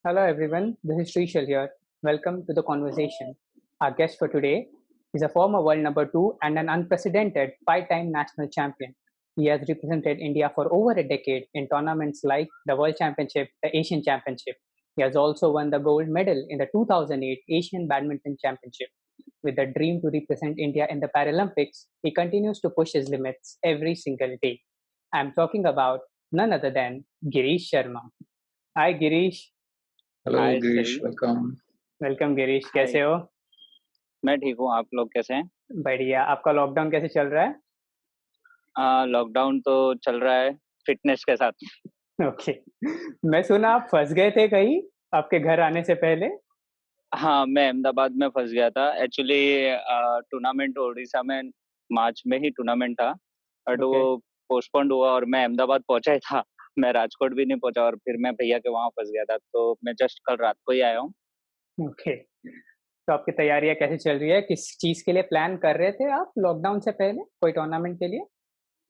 Hello everyone, this is Srishal here. Welcome to the conversation. Our guest for today is a former world number two and an unprecedented five-time national champion. He has represented India for over a decade in tournaments like the World Championship, the Asian Championship. He has also won the gold medal in the 2008 Asian Badminton Championship. With the dream to represent India in the Paralympics, he continues to push his limits every single day. I'm talking about none other than Girish Sharma. Hi Girish. Hello hi Girish, सभी। Welcome. Welcome Girish, हाय। कैसे हो? मैं ठीक हूँ, आप लोग कैसे हैं? बढ़िया। आपका लॉकडाउन कैसे चल रहा है? लॉकडाउन तो चल रहा है फिटनेस के साथ। ओके। मैं सुना आप फंस गए थे कहीं आपके घर आने से पहले। हाँ, मैं अहमदाबाद में फंस गया था एक्चुअली। टूर्नामेंट उड़ीसा में मार्च में ही टूर्नामेंट था, बट ओके। वो पोस्टपोन्ड हुआ और मैं अहमदाबाद पहुंचा ही था। मैं राजकोट भी नहीं पहुंचा और फिर मैं भैया के वहां फंस गया था, तो मैं जस्ट कल रात को ही आया हूँ। ओके, तो आपकी तैयारियां कैसे चल रही है? किस चीज के लिए प्लान कर रहे थे आप लॉकडाउन से पहले, कोई टूर्नामेंट के लिए?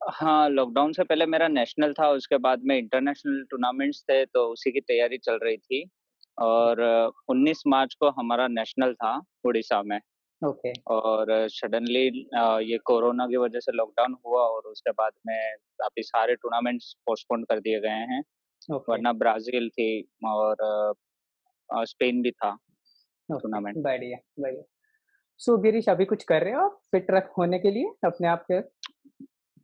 हाँ, लॉकडाउन से पहले मेरा नेशनल था, उसके बाद में इंटरनेशनल टूर्नामेंट्स थे, तो उसी की तैयारी चल रही थी। और 19 मार्च को हमारा नेशनल था उड़ीसा में। ओके। और सडनली ये कोरोना की वजह से लॉकडाउन हुआ और उसके बाद में अभी सारे टूर्नामेंट्स पोस्टपोन कर दिए गए हैं। ओके। वरना ब्राजील थी और स्पेन भी था ओके, टूर्नामेंट। बढ़िया बढ़िया। सो गिरीश, अभी कुछ कर रहे हो आप फिट रख होने के लिए अपने आप के?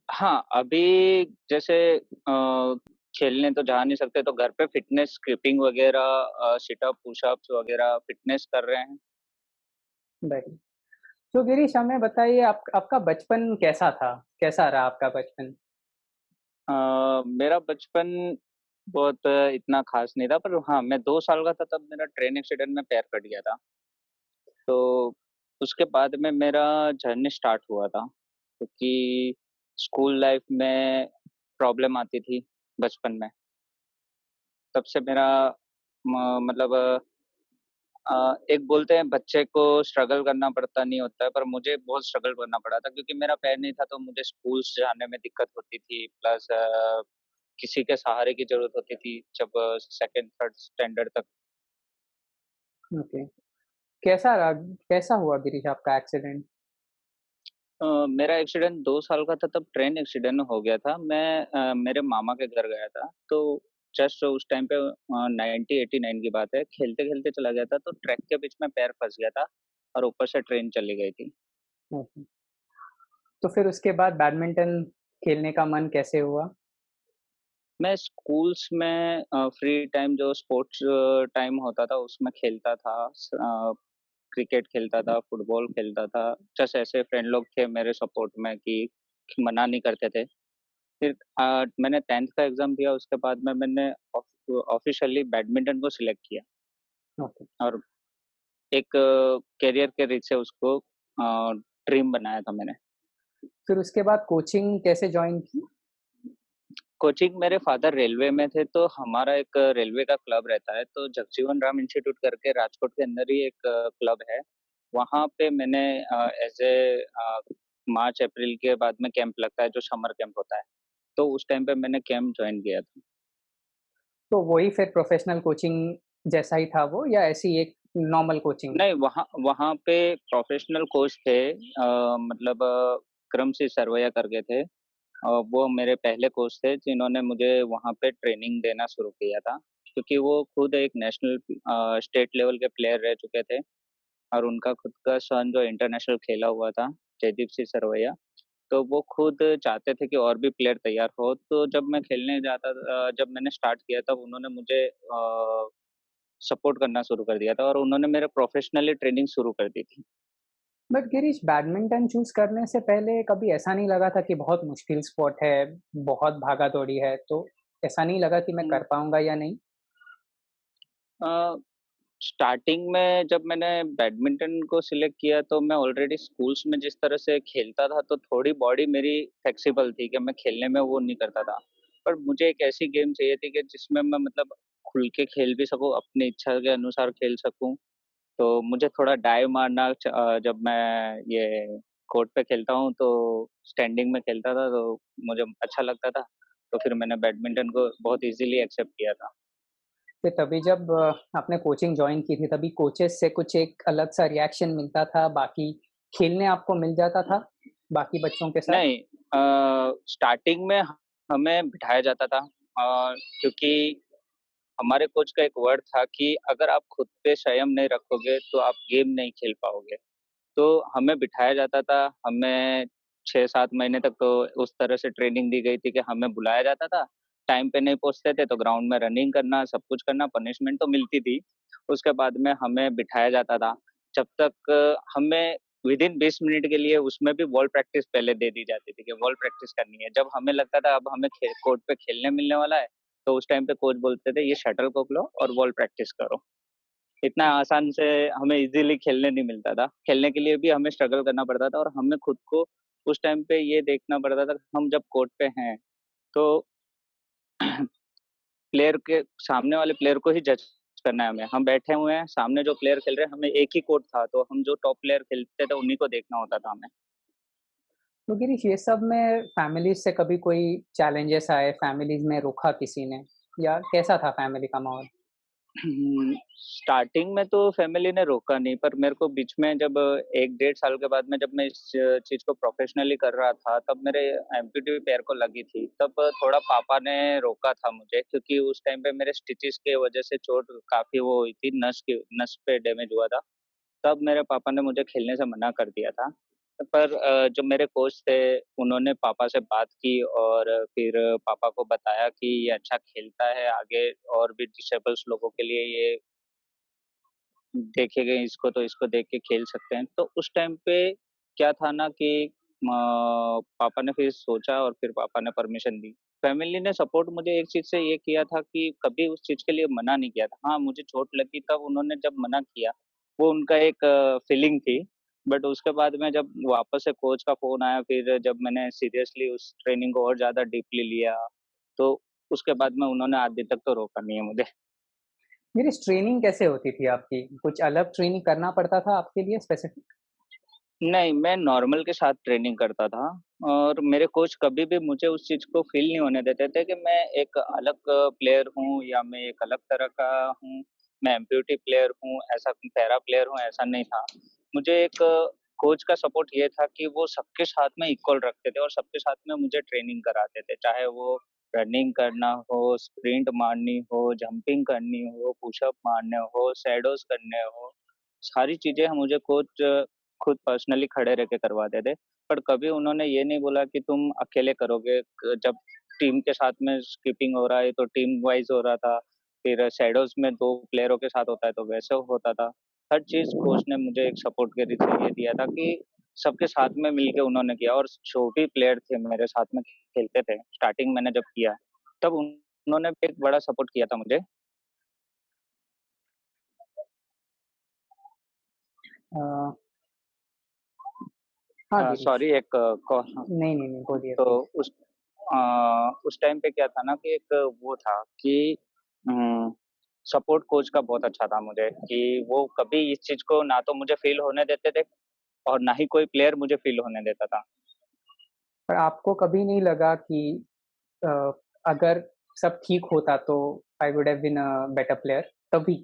हाँ, अभी जैसे खेलने तो जा नहीं सकते, तो घर पे फिटनेस स्किपिंग वगैरह, सिटअप पुशअप्स वगैरह फिटनेस कर रहे हैं। बढ़िया। तो गिरीश, हमें बताइए आपका बचपन कैसा था? कैसा रहा आपका बचपन? मेरा बचपन बहुत इतना खास नहीं था, पर हाँ, मैं 2 साल का था तब मेरा ट्रेन एक्सीडेंट में पैर कट गया था। तो उसके बाद में मेरा जर्नी स्टार्ट हुआ था, क्योंकि स्कूल लाइफ में प्रॉब्लम आती थी बचपन में। तब से मेरा मतलब एक बोलते हैं बच्चे को स्ट्रगल करना पड़ता नहीं होता है, पर मुझे बहुत स्ट्रगल करना पड़ा था क्योंकि मेरा पैर नहीं था, तो मुझे स्कूल्स जाने में दिक्कत होती थी। प्लस किसी के सहारे की ज़रूरत होती थी जब सेकंड, थर्ड स्टैंडर्ड तक। ओके। कैसा रहा? कैसा हुआ गिरीश आपका एक्सीडेंट? मेरा एक्सीडेंट 2 साल का था तब ट्रेन एक्सीडेंट हो गया था। मैं मेरे मामा के घर गया था, तो जस्ट उस टाइम पे 90 89 की बात है, खेलते-खेलते चला गया था, तो ट्रैक के बीच में पैर फँस गया था और ऊपर से ट्रेन चली गई थी। ओके। तो फिर उसके बाद बैडमिंटन खेलने का मन कैसे हुआ? मैं स्कूल्स में फ्री टाइम जो स्पोर्ट्स टाइम होता था उसमें खेलता था। क्रिकेट खेलता था, फुटबॉल खेलता था। जस्ट ऐसे फ्रेंड लोग थे मेरे सपोर्ट में कि मना नहीं करते थे। फिर मैंने 10th का एग्ज़ाम दिया, उसके बाद में मैंने ऑफ़िशियली बैडमिंटन को सिलेक्ट किया ओके। और एक करियर के रीत से उसको ड्रीम बनाया था मैंने। फिर उसके बाद कोचिंग कैसे जॉइन की? कोचिंग मेरे फादर रेलवे में थे, तो हमारा एक रेलवे का क्लब रहता है, तो जगजीवन राम इंस्टीट्यूट करके राजकोट के अंदर ही एक क्लब है। वहाँ पे मैंने एज़ मार्च अप्रैल के बाद में कैंप लगता है, जो समर कैंप होता है, तो उस टाइम पे मैंने कैंप जॉइन किया था। तो वही फिर प्रोफेशनल कोचिंग जैसा ही था वो, या ऐसी एक नॉर्मल कोचिंग? नहीं, वहाँ वहाँ पे प्रोफेशनल कोच थे, मतलब क्रम सिंह सरवैया करके थे। वो मेरे पहले कोच थे जिन्होंने मुझे वहाँ पे ट्रेनिंग देना शुरू किया था, क्योंकि वो खुद एक नेशनल स्टेट लेवल के प्लेयर रह चुके थे और उनका खुद का सन जो इंटरनेशनल खेला हुआ था, जयदीप सिंह सरवैया, तो वो खुद चाहते थे कि और भी प्लेयर तैयार हो। तो जब मैं खेलने जाता जब मैंने स्टार्ट किया तब उन्होंने मुझे सपोर्ट करना शुरू कर दिया था और उन्होंने मेरा प्रोफेशनली ट्रेनिंग शुरू कर दी थी। बट गिरीश, बैडमिंटन चूज़ करने से पहले कभी ऐसा नहीं लगा था कि बहुत मुश्किल स्पोर्ट है, बहुत भागा-दौड़ी है, तो ऐसा नहीं लगा कि मैं हुँ। कर पाऊँगा या नहीं? अ, स्टार्टिंग में जब मैंने बैडमिंटन को सिलेक्ट किया तो मैं ऑलरेडी स्कूल्स में जिस तरह से खेलता था, तो थोड़ी बॉडी मेरी फ्लेक्सिबल थी कि मैं खेलने में वो नहीं करता था। पर मुझे एक ऐसी गेम चाहिए थी कि जिसमें मैं मतलब खुल के खेल भी सकूँ, अपनी इच्छा के अनुसार खेल सकूँ। तो मुझे थोड़ा डाइव मारना जब मैं ये कोर्ट पे खेलता हूँ तो स्टैंडिंग में खेलता था, तो मुझे अच्छा लगता था। तो फिर मैंने बैडमिंटन को बहुत ईज़िली एक्सेप्ट किया था। फिर तभी जब आपने कोचिंग जॉइन की थी, तभी कोचेस से कुछ एक अलग-सा रिएक्शन मिलता था, बाकी खेलने आपको मिल जाता था, बाकी बच्चों के साथ? नहीं स्टार्टिंग में हमें बिठाया जाता था क्योंकि हमारे कोच का एक वर्ड था कि अगर आप खुद पे संयम नहीं रखोगे, तो आप गेम नहीं खेल पाओगे। तो हमें बिठाया जाता था, हमें 6-7 महीने तक तो उस तरह से ट्रेनिंग दी गई थी कि हमें बुलाया जाता था, टाइम पे नहीं पहुँचते थे तो ग्राउंड में रनिंग करना, सब कुछ करना, पनिशमेंट तो मिलती थी। उसके बाद में हमें बिठाया जाता था, जब तक हमें विदिन 20 मिनट के लिए उसमें भी बॉल प्रैक्टिस पहले दे दी जाती थी कि बॉल प्रैक्टिस करनी है। जब हमें लगता था अब हमें कोर्ट पे खेलने मिलने वाला है, तो उस टाइम पे कोच बोलते थे ये शटलकॉक लो और बॉल प्रैक्टिस करो। इतना आसान से हमें इज़िली खेलने नहीं मिलता था। खेलने के लिए भी हमें स्ट्रगल करना पड़ता था और हमें खुद को उस टाइम पे ये देखना पड़ता था कि हम जब कोर्ट पे हैं, तो प्लेयर के सामने वाले प्लेयर को ही जज करना है हमें। हम बैठे हुए हैं, सामने जो प्लेयर खेल रहे हैं, हमें एक ही कोर्ट था, तो हम जो टॉप प्लेयर खेलते थे, उन्हीं को देखना होता था हमें। तो गिरीश ये सब में फैमिलीज़ से कभी कोई चैलेंजेस आए, फैमिलीज़ में रोका किसी ने या कैसा था फैमिली का माहौल? स्टार्टिंग में तो फैमिली ने रोका नहीं, पर मेरे को बीच में जब 1 डेढ़ साल के बाद में जब मैं इस चीज़ को प्रोफ़ेशनली कर रहा था, तब मेरे एम्पुटी पैर को लगी थी। तब थोड़ा पापा ने रोका था मुझे क्योंकि उस टाइम पे मेरे स्टिचेज़ की वज़ह से चोट काफ़ी वो हुई थी, नस पे डैमेज हुआ था। तब मेरे पापा ने मुझे खेलने से मना कर दिया था। पर जो मेरे कोच थे, उन्होंने पापा से बात की और फिर पापा को बताया कि ये अच्छा खेलता है, आगे और भी डिसेबल्स लोगों के लिए ये देखे गए इसको तो इसको देख के खेल सकते हैं। तो उस टाइम पे क्या था ना कि पापा ने फिर सोचा और फिर पापा ने परमिशन दी। फैमिली ने सपोर्ट मुझे एक चीज़ से ये किया था कि कभी उस चीज़ के लिए मना नहीं किया था। हाँ, मुझे चोट लगी तब उन्होंने जब मना किया, वो उनका एक फीलिंग थी। बट उसके बाद में जब वापस से कोच का फ़ोन आया, फिर जब मैंने सीरियसली उस ट्रेनिंग को और ज़्यादा डीपली लिया, तो उसके बाद में उन्होंने आज दिन तक तो रोका नहीं है मुझे। मेरी ट्रेनिंग कैसे होती थी आपकी? कुछ अलग ट्रेनिंग करना पड़ता था आपके लिए स्पेसिफिक? नहीं, मैं नॉर्मल के साथ ट्रेनिंग करता था और मेरे कोच कभी भी मुझे उस चीज़ को फ़ील नहीं होने देते थे कि मैं एक अलग प्लेयर हूँ या मैं एक अलग तरह का हूँ, मैं एम्पुटी प्लेयर हूँ, ऐसा पैरा प्लेयर हूँ, ऐसा नहीं था। मुझे एक कोच का सपोर्ट ये था कि वो सबके साथ में इक्वल रखते थे और सबके साथ में मुझे ट्रेनिंग कराते थे, चाहे वो रनिंग करना हो, स्प्रिंट मारनी हो, जंपिंग करनी हो, पुशअप मारने हो, शैडोज़ करने हो, सारी चीज़ें मुझे कोच खुद पर्सनली खड़े रह के करवाते थे। पर कभी उन्होंने ये नहीं बोला कि तुम अकेले करोगे जब टीम के साथ में स्किपिंग हो रहा है तो टीम वाइज़ हो रहा था। फिर शैडोज़ में 2 प्लेयरों के साथ होता है तो वैसे होता था। हर चीज़ कोच ने मुझे एक सपोर्ट के से ये दिया था कि सबके साथ में मिलके उन्होंने किया और जो भी प्लेयर थे मेरे साथ में खेलते थे, स्टार्टिंग मैंने जब किया, तब उन्होंने भी एक बड़ा सपोर्ट किया था मुझे। अ, हाँ, गिरीश। सॉरी एक कॉल नहीं, नहीं, नहीं, बोलिए तो प्लीज़। उस उस टाइम पे क्या था ना कि एक वो था कि उम, सपोर्ट कोच का बहुत अच्छा था मुझे कि वो कभी इस चीज़ को ना तो मुझे फ़ील होने देते थे और ना ही कोई प्लेयर मुझे फ़ील होने देता था। पर आपको कभी नहीं लगा कि अ, अगर सब ठीक होता तो I would have been a better player तभी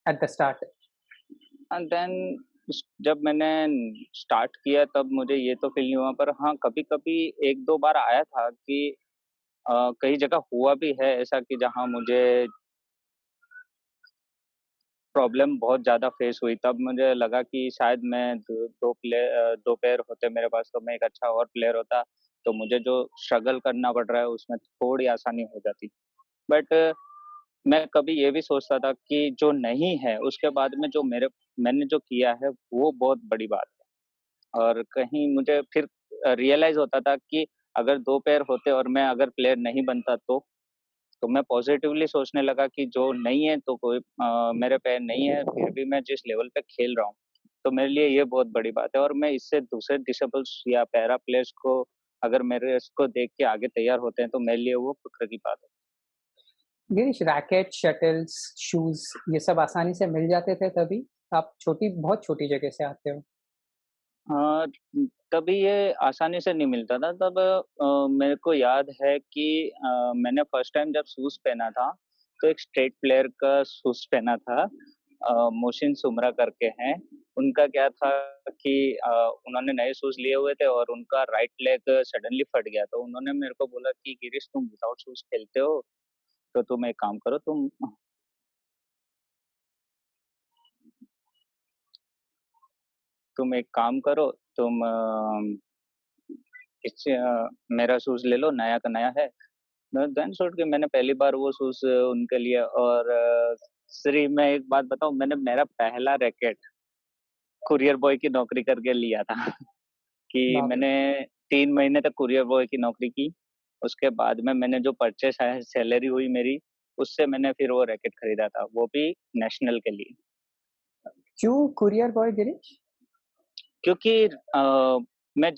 at the start? And then जब मैंने स्टार्ट किया तब मुझे ये तो फ़ील नहीं हुआ पर हाँ, कभी-कभी 1-2 बार आया था कि कई जगह हुआ भी है ऐसा कि जहाँ मुझे प्रॉब्लम बहुत ज़्यादा फेस हुई, तब मुझे लगा कि शायद मैं 2 पैर होते मेरे पास तो मैं एक अच्छा और प्लेयर होता, तो मुझे जो स्ट्रगल करना पड़ रहा है उसमें थोड़ी आसानी हो जाती। बट मैं कभी ये भी सोचता था कि जो नहीं है, उसके बाद में जो मैंने जो किया है, वो बहुत बड़ी बात है और कहीं मुझे फिर रियलाइज़ होता था कि अगर 2 पैर होते और मैं अगर प्लेयर नहीं बनता तो मैं पॉज़िटिवली सोचने लगा कि जो नहीं है तो कोई मेरे पैर नहीं है, फिर भी मैं जिस लेवल पे खेल रहा हूँ, तो मेरे लिए ये बहुत बड़ी बात है और मैं इससे दूसरे डिसेबल्स या पैरा प्लेयर्स को अगर मेरे इसको देख के आगे तैयार होते हैं, तो मेरे लिए वो फ़क्र की बात है। गिरीश रैकेट, शटल्स, शूज़ ये सब आसानी से मिल जाते थे तभी? आप बहुत छोटी जगह से आते हो। हाँ, तभी ये आसानी से नहीं मिलता था तब मेरे को याद है कि मैंने फर्स्ट टाइम जब शूज़ पहना था, तो एक स्टेट प्लेयर का शूज़ पहना था, मोहसिन सुमरा करके हैं। उनका क्या था कि उन्होंने नए शूज़ लिए हुए थे और उनका राइट लेग सडनली फट गया, तो उन्होंने मेरे को बोला कि गिरीश तुम विदाउट शूज़ खेलते हो, तो तुम एक काम करो, तुम एक काम करो, तुम मेरा शूज़ ले लो, नया का नया है। देन छोड़ के मैंने पहली बार वो शूज़ उनके लिए, और श्री मैं एक बात बताऊँ, मैंने मेरा पहला रैकेट कुरियर बॉय की नौकरी करके लिया था। कि बाप रे। मैंने 3 महीने तक कुरियर बॉय की नौकरी की। उसके बाद में मैंने जो परचेज़ है सैलरी हुई मेरी, उससे मैंने फिर वो रैकेट खरीदा था, वो भी नेशनल के लिए। क्यों कुरियर बॉय गिरीश? क्योंकि मैं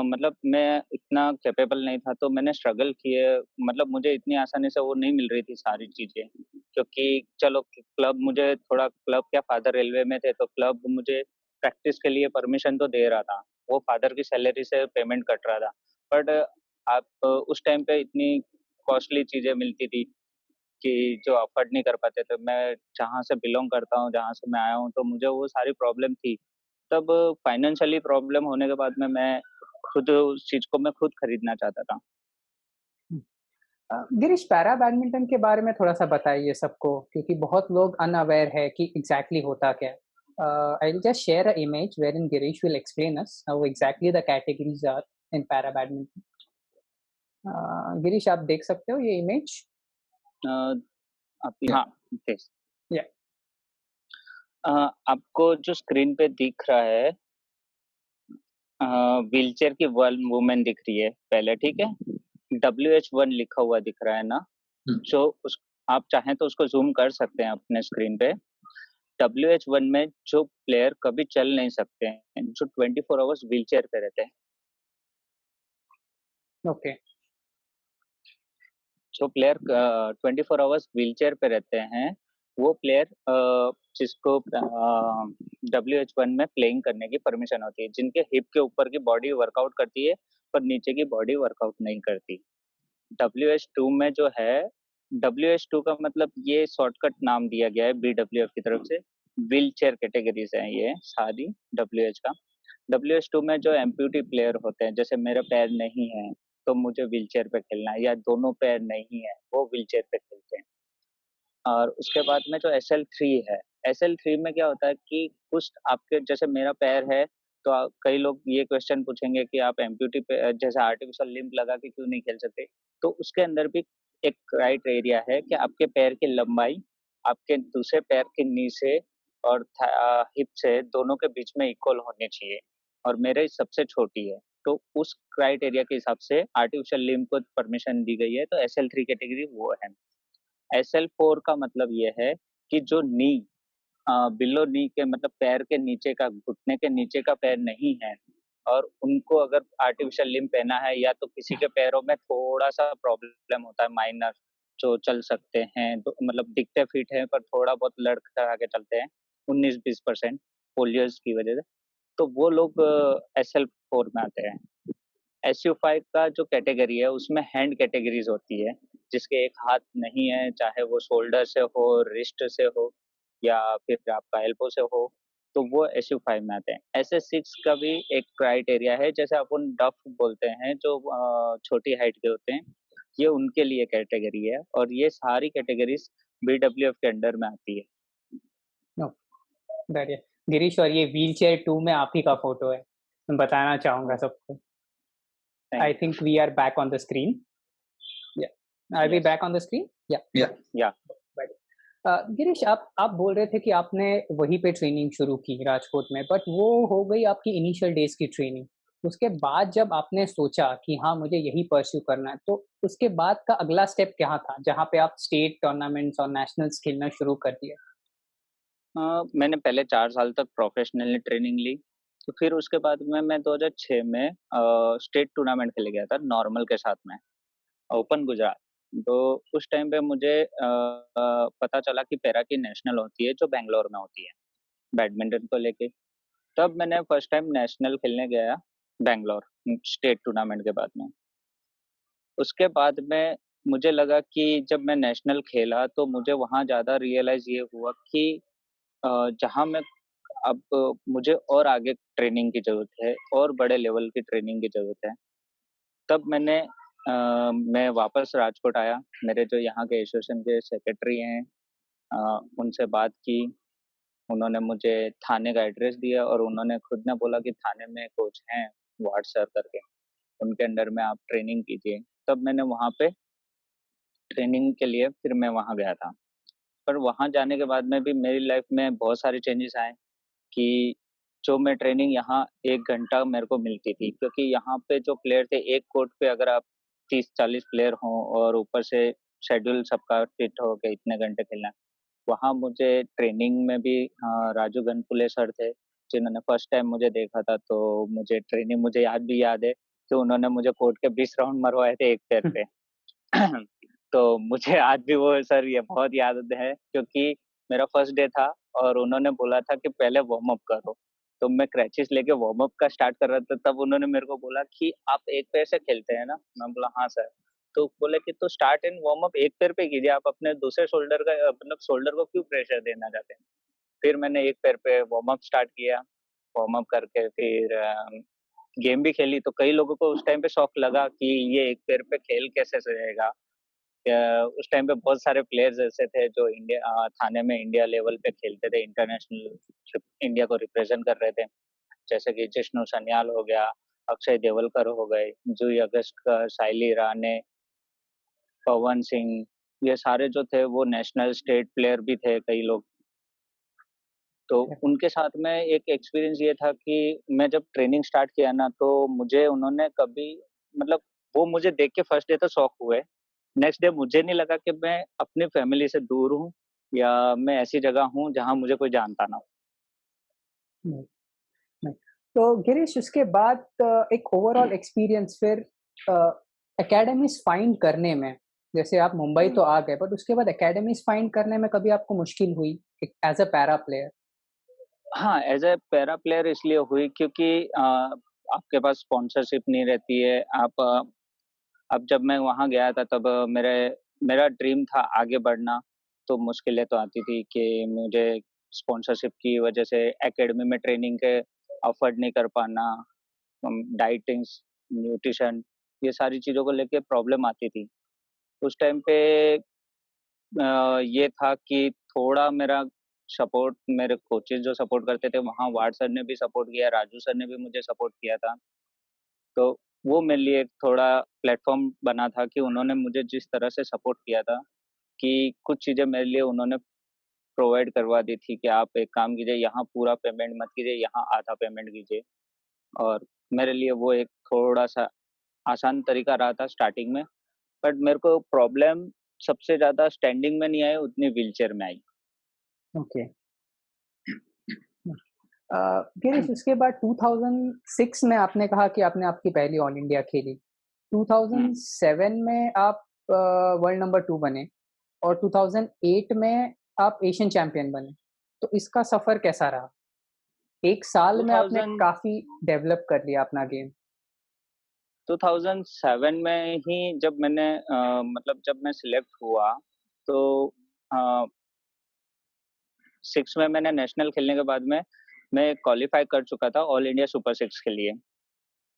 मतलब मैं इतना कैपेबल नहीं था, तो मैंने स्ट्रगल किए, मतलब मुझे इतनी आसानी से वो नहीं मिल रही थी सारी चीज़ें। क्योंकि चलो क्लब मुझे थोड़ा, क्लब क्या, फादर रेलवे में थे, तो क्लब मुझे प्रैक्टिस के लिए परमिशन तो दे रहा था। वो फादर की सैलरी से पेमेंट कट रहा था। बट आप उस टाइम पे इतनी कॉस्टली चीज़ें मिलती थी कि जो अफ़ोर्ड नहीं कर पाते थे। मैं जहाँ से बिलॉन्ग करता हूँ, जहाँ से मैं आया हूँ, तो मुझे वो सारी प्रॉब्लम थी। तब फाइनेंशियली प्रॉब्लम होने के बाद में मैं खुद उस चीज़ को मैं खुद खरीदना चाहता था। गिरीश, पैरा बैडमिंटन के बारे में थोड़ा-सा बताइए सबको, क्योंकि बहुत लोग अनअवेयर है कि एग्ज़ैक्टली होता क्या है? I will just share a image wherein Girish will explain us how exactly the categories are in para badminton. Girish, आप देख सकते हो ये इमेज? अ, आप, या हाँ, यस। या अ, आपको जो स्क्रीन पे दिख रहा है, व्हीलचेयर की वन वुमन दिख रही है पहले, ठीक है? WH1 लिखा हुआ दिख रहा है ना? जो उस आप चाहें तो उसको ज़ूम कर सकते हैं अपने स्क्रीन पे। WH1 में जो प्लेयर कभी चल नहीं सकते हैं, जो 24 आवर्स व्हीलचेयर पे रहते हैं, ओके, जो प्लेयर 24 आवर्स व्हीलचेयर पे रहते हैं, वो प्लेयर जिसको WH1 में प्लेइंग करने की परमिशन होती है, जिनके हिप के ऊपर की बॉडी वर्कआउट करती है, पर नीचे की बॉडी वर्कआउट नहीं करती। WH2 में जो है, WH2 का मतलब ये शॉर्टकट नाम दिया गया है BWF की तरफ से। व्हीलचेयर कैटेगरीज़ हैं ये सारी WH का। WH2 में जो एम्पूटी प्लेयर होते हैं, जैसे मेरा पैर नहीं है, तो मुझे व्हीलचेयर पे खेलना है, या दोनों पैर नहीं है, वो व्हीलचेयर पे खेलते हैं। और उसके बाद में जो SL3 है, SL3 में क्या होता है कि कुछ आपके, जैसे मेरा पैर है, तो कई लोग ये क्वेश्चन पूछेंगे कि आप एम्पूटी पे जैसे आर्टिफिशियल लिम्ब लगा के क्यों नहीं खेल सकते? तो उसके अंदर भी एक क्राइटेरिया है कि आपके पैर की लंबाई, आपके दूसरे पैर के नी से और हिप से दोनों के बीच में इक्वल होनी चाहिए, और मेरी सबसे छोटी है। तो उस क्राइटेरिया के हिसाब से आर्टिफिशियल लिम्ब को परमिशन दी गई है, तो SL3 कैटेगरी वो है। SL4 का मतलब ये है कि जो नी, बिलो नी के मतलब पैर के नीचे का, घुटने के नीचे का पैर नहीं है, और उनको अगर आर्टिफिशियल लिम्ब पहना है, या तो किसी के पैरों में थोड़ा-सा प्रॉब्लम होता है माइनर, जो चल सकते हैं, तो मतलब दिखते फिट हैं पर थोड़ा बहुत लड़खड़ा के चलते हैं, 19-20% पोलियोज़ की वजह से, तो वो लोग SL4 में आते हैं। SU5 का जो कैटेगरी है, उसमें हैंड कैटेगरीज़ होती है, जिसके एक हाथ नहीं है, चाहे वो शोल्डर से हो, रिस्ट से हो, या फिर आपका एल्बो से हो, तो वो SU5 में आते हैं। SS6 का भी एक क्राइटेरिया है, जैसे अपन डफ बोलते हैं, जो छोटी हाइट के होते हैं, ये उनके लिए कैटेगरी है, और ये सारी कैटेगरीज़ BWF के अंडर में आती है। नो, बढ़िया। गिरीश, और ये व्हीलचेयर 2 में आप ही का फ़ोटो है। मैं बताना चाहूँगा ओह! सबको। Thank I you. Think we are back on the screen. Yeah are we yes. Back on the screen? Yeah yeah या। बढ़िया। गिरीश, आप बोल रहे थे कि आपने वहीं पे ट्रेनिंग शुरू की राजकोट में, बट वो हो गई आपकी इनिशियल डेज़ की ट्रेनिंग। उसके बाद जब आपने सोचा कि हाँ, मुझे यही परस्यू करना है, तो उसके बाद का अगला स्टेप क्या था, जहाँ पे आप स्टेट टूर्नामेंट्स और नेशनल्स खेलना शुरू कर दिए? मैंने पहले 4 साल तक प्रोफ़ेशनली ट्रेनिंग ली, तो फिर उसके बाद में मैं 2006 में स्टेट टूर्नामेंट खेलने गया था नॉर्मल के साथ में, ओपन गुजरात। तो उस टाइम पे मुझे पता चला कि पैरा की नेशनल होती है, जो बैंगलोर में होती है, बैडमिंटन को लेके। तब मैंने फर्स्ट टाइम नेशनल खेलने गया बैंगलोर, स्टेट टूर्नामेंट के बाद में। उसके बाद में मुझे लगा कि जब मैं नेशनल खेला तो मुझे वहाँ ज़्यादा रियलाइज़ ये हुआ कि जहाँ मैं अब मुझे और आगे ट्रेनिंग की ज़रूरत है और बड़े लेवल की ट्रेनिंग की ज़रूरत है। तब मैं वापस राजकोट आया, मेरे जो यहाँ के एसोसिएशन के सेक्रेटरी हैं उनसे बात की, उन्होंने मुझे थाने का एड्रेस दिया और उन्होंने खुद ने बोला कि थाने में कोच हैं वार्ड सर करके, उनके अंडर में आप ट्रेनिंग कीजिए। तब मैंने वहाँ पे ट्रेनिंग के लिए फिर मैं वहाँ गया था। पर वहाँ जाने के बाद में भी मेरी लाइफ में बहुत सारे चेंजेस आए कि जो मैं ट्रेनिंग यहाँ 1 घंटा मेरे को मिलती थी क्योंकि यहाँ पे जो प्लेयर थे एक कोर्ट पे अगर आप 30-40 प्लेयर हों और ऊपर से शेड्यूल सबका फिट हो के इतने घंटे खेलना है। वहाँ मुझे ट्रेनिंग में भी राजू गनपुले सर थे, जिन्होंने फर्स्ट टाइम मुझे देखा था तो मुझे ट्रेनिंग मुझे याद भी याद है कि उन्होंने मुझे कोर्ट के 20 राउंड मरवाए थे एक पैर पे। तो मुझे आज भी वो सर ये बहुत याद है क्योंकि मेरा फर्स्ट डे था और उन्होंने बोला था कि पहले वार्म अप करो। तो मैं क्रैचेस लेके वार्म अप का स्टार्ट कर रहा था तब उन्होंने मेरे को बोला कि आप एक पैर से खेलते हैं ना? मैं बोला हाँ सर। तो बोले कि तो स्टार्ट एंड वार्म अप एक पैर पे कीजिए, आप अपने दूसरे शोल्डर का मतलब शोल्डर को क्यों प्रेशर देना चाहते हैं? फिर मैंने एक पैर पे वार्म अप स्टार्ट किया, वार्म अप करके फिर गेम भी खेली तो कई लोगों को उस टाइम पे शॉक लगा कि ये एक पैर पे खेल कैसे सकेगा? उस टाइम पे बहुत सारे प्लेयर्स ऐसे थे जो थाने में इंडिया लेवल पे खेलते थे, इंटरनेशनल इंडिया को रिप्रेजेंट कर रहे थे। जैसे कि जिष्णु सन्याल हो गया, अक्षय देवलकर हो गए, जूही अगस्कर, साइली राणे, पवन सिंह, ये सारे जो थे वो नेशनल स्टेट प्लेयर भी थे कई लोग। तो उनके साथ में एक एक्सपीरियंस ये था कि मैं जब ट्रेनिंग स्टार्ट किया ना तो मुझे उन्होंने कभी मतलब वो मुझे देख के फर्स्ट डे तो शॉक हुए। नेक्स्ट डे मुझे नहीं लगा कि मैं अपनी फैमिली से दूर हूँ या मैं ऐसी जगह हूँ जहाँ मुझे कोई जानता ना हो। नहीं, नहीं। तो गिरीश उसके बाद एक ओवरऑल एक्सपीरियंस फिर एकेडमीज़ फाइंड करने में, जैसे आप मुंबई तो आ गए बट उसके बाद एकेडमीज़ फाइंड करने में कभी आपको मुश्किल हुई एक एज़ अ पैरा प्लेयर? हाँ, एज़ अ पैरा प्लेयर इसलिए हुई क्योंकि आपके पास स्पॉन्सरशिप नहीं रहती है। अब जब मैं वहाँ गया था तब मेरा ड्रीम था आगे बढ़ना, तो मुश्किलें तो आती थी कि मुझे स्पॉन्सरशिप की वजह से एकेडमी में ट्रेनिंग के अफ़ोर्ड नहीं कर पाना, डाइटिंग्स, न्यूट्रिशन ये सारी चीज़ों को लेके प्रॉब्लम आती थी। उस टाइम पे ये था कि थोड़ा मेरा सपोर्ट मेरे कोचेज़ जो सपोर्ट करते थे वहाँ वार्ड सर ने भी सपोर्ट किया, राजू सर ने भी मुझे सपोर्ट किया था। तो वो मेरे लिए एक थोड़ा प्लेटफ़ॉर्म बना था कि उन्होंने मुझे जिस तरह से सपोर्ट किया था कि कुछ चीज़ें मेरे लिए उन्होंने प्रोवाइड करवा दी थी कि आप एक काम कीजिए, यहाँ पूरा पेमेंट मत कीजिए, यहाँ आधा पेमेंट कीजिए। और मेरे लिए वो एक थोड़ा-सा आसान तरीका रहा था स्टार्टिंग में, बट मेरे को प्रॉब्लम सबसे ज़्यादा स्टैंडिंग में नहीं आई, उतनी व्हीलचेयर में आई। ओके। गिरीश उसके बाद 2006 में आपने कहा कि आपने आपकी पहली ऑल इंडिया खेली। हुँ। 2007 में आप वर्ल्ड नंबर 2 बने और 2008 में आप एशियन चैंपियन बने। तो इसका सफ़र कैसा रहा? 1 साल में आपने 2000 काफ़ी डेवलप कर लिया अपना गेम। 2007 में ही जब मतलब जब मैं सिलेक्ट हुआ तो अ, 6 में मैंने नेशनल खेलने के बाद में मैं क्वालीफाई कर चुका था ऑल इंडिया सुपर 6 के लिए।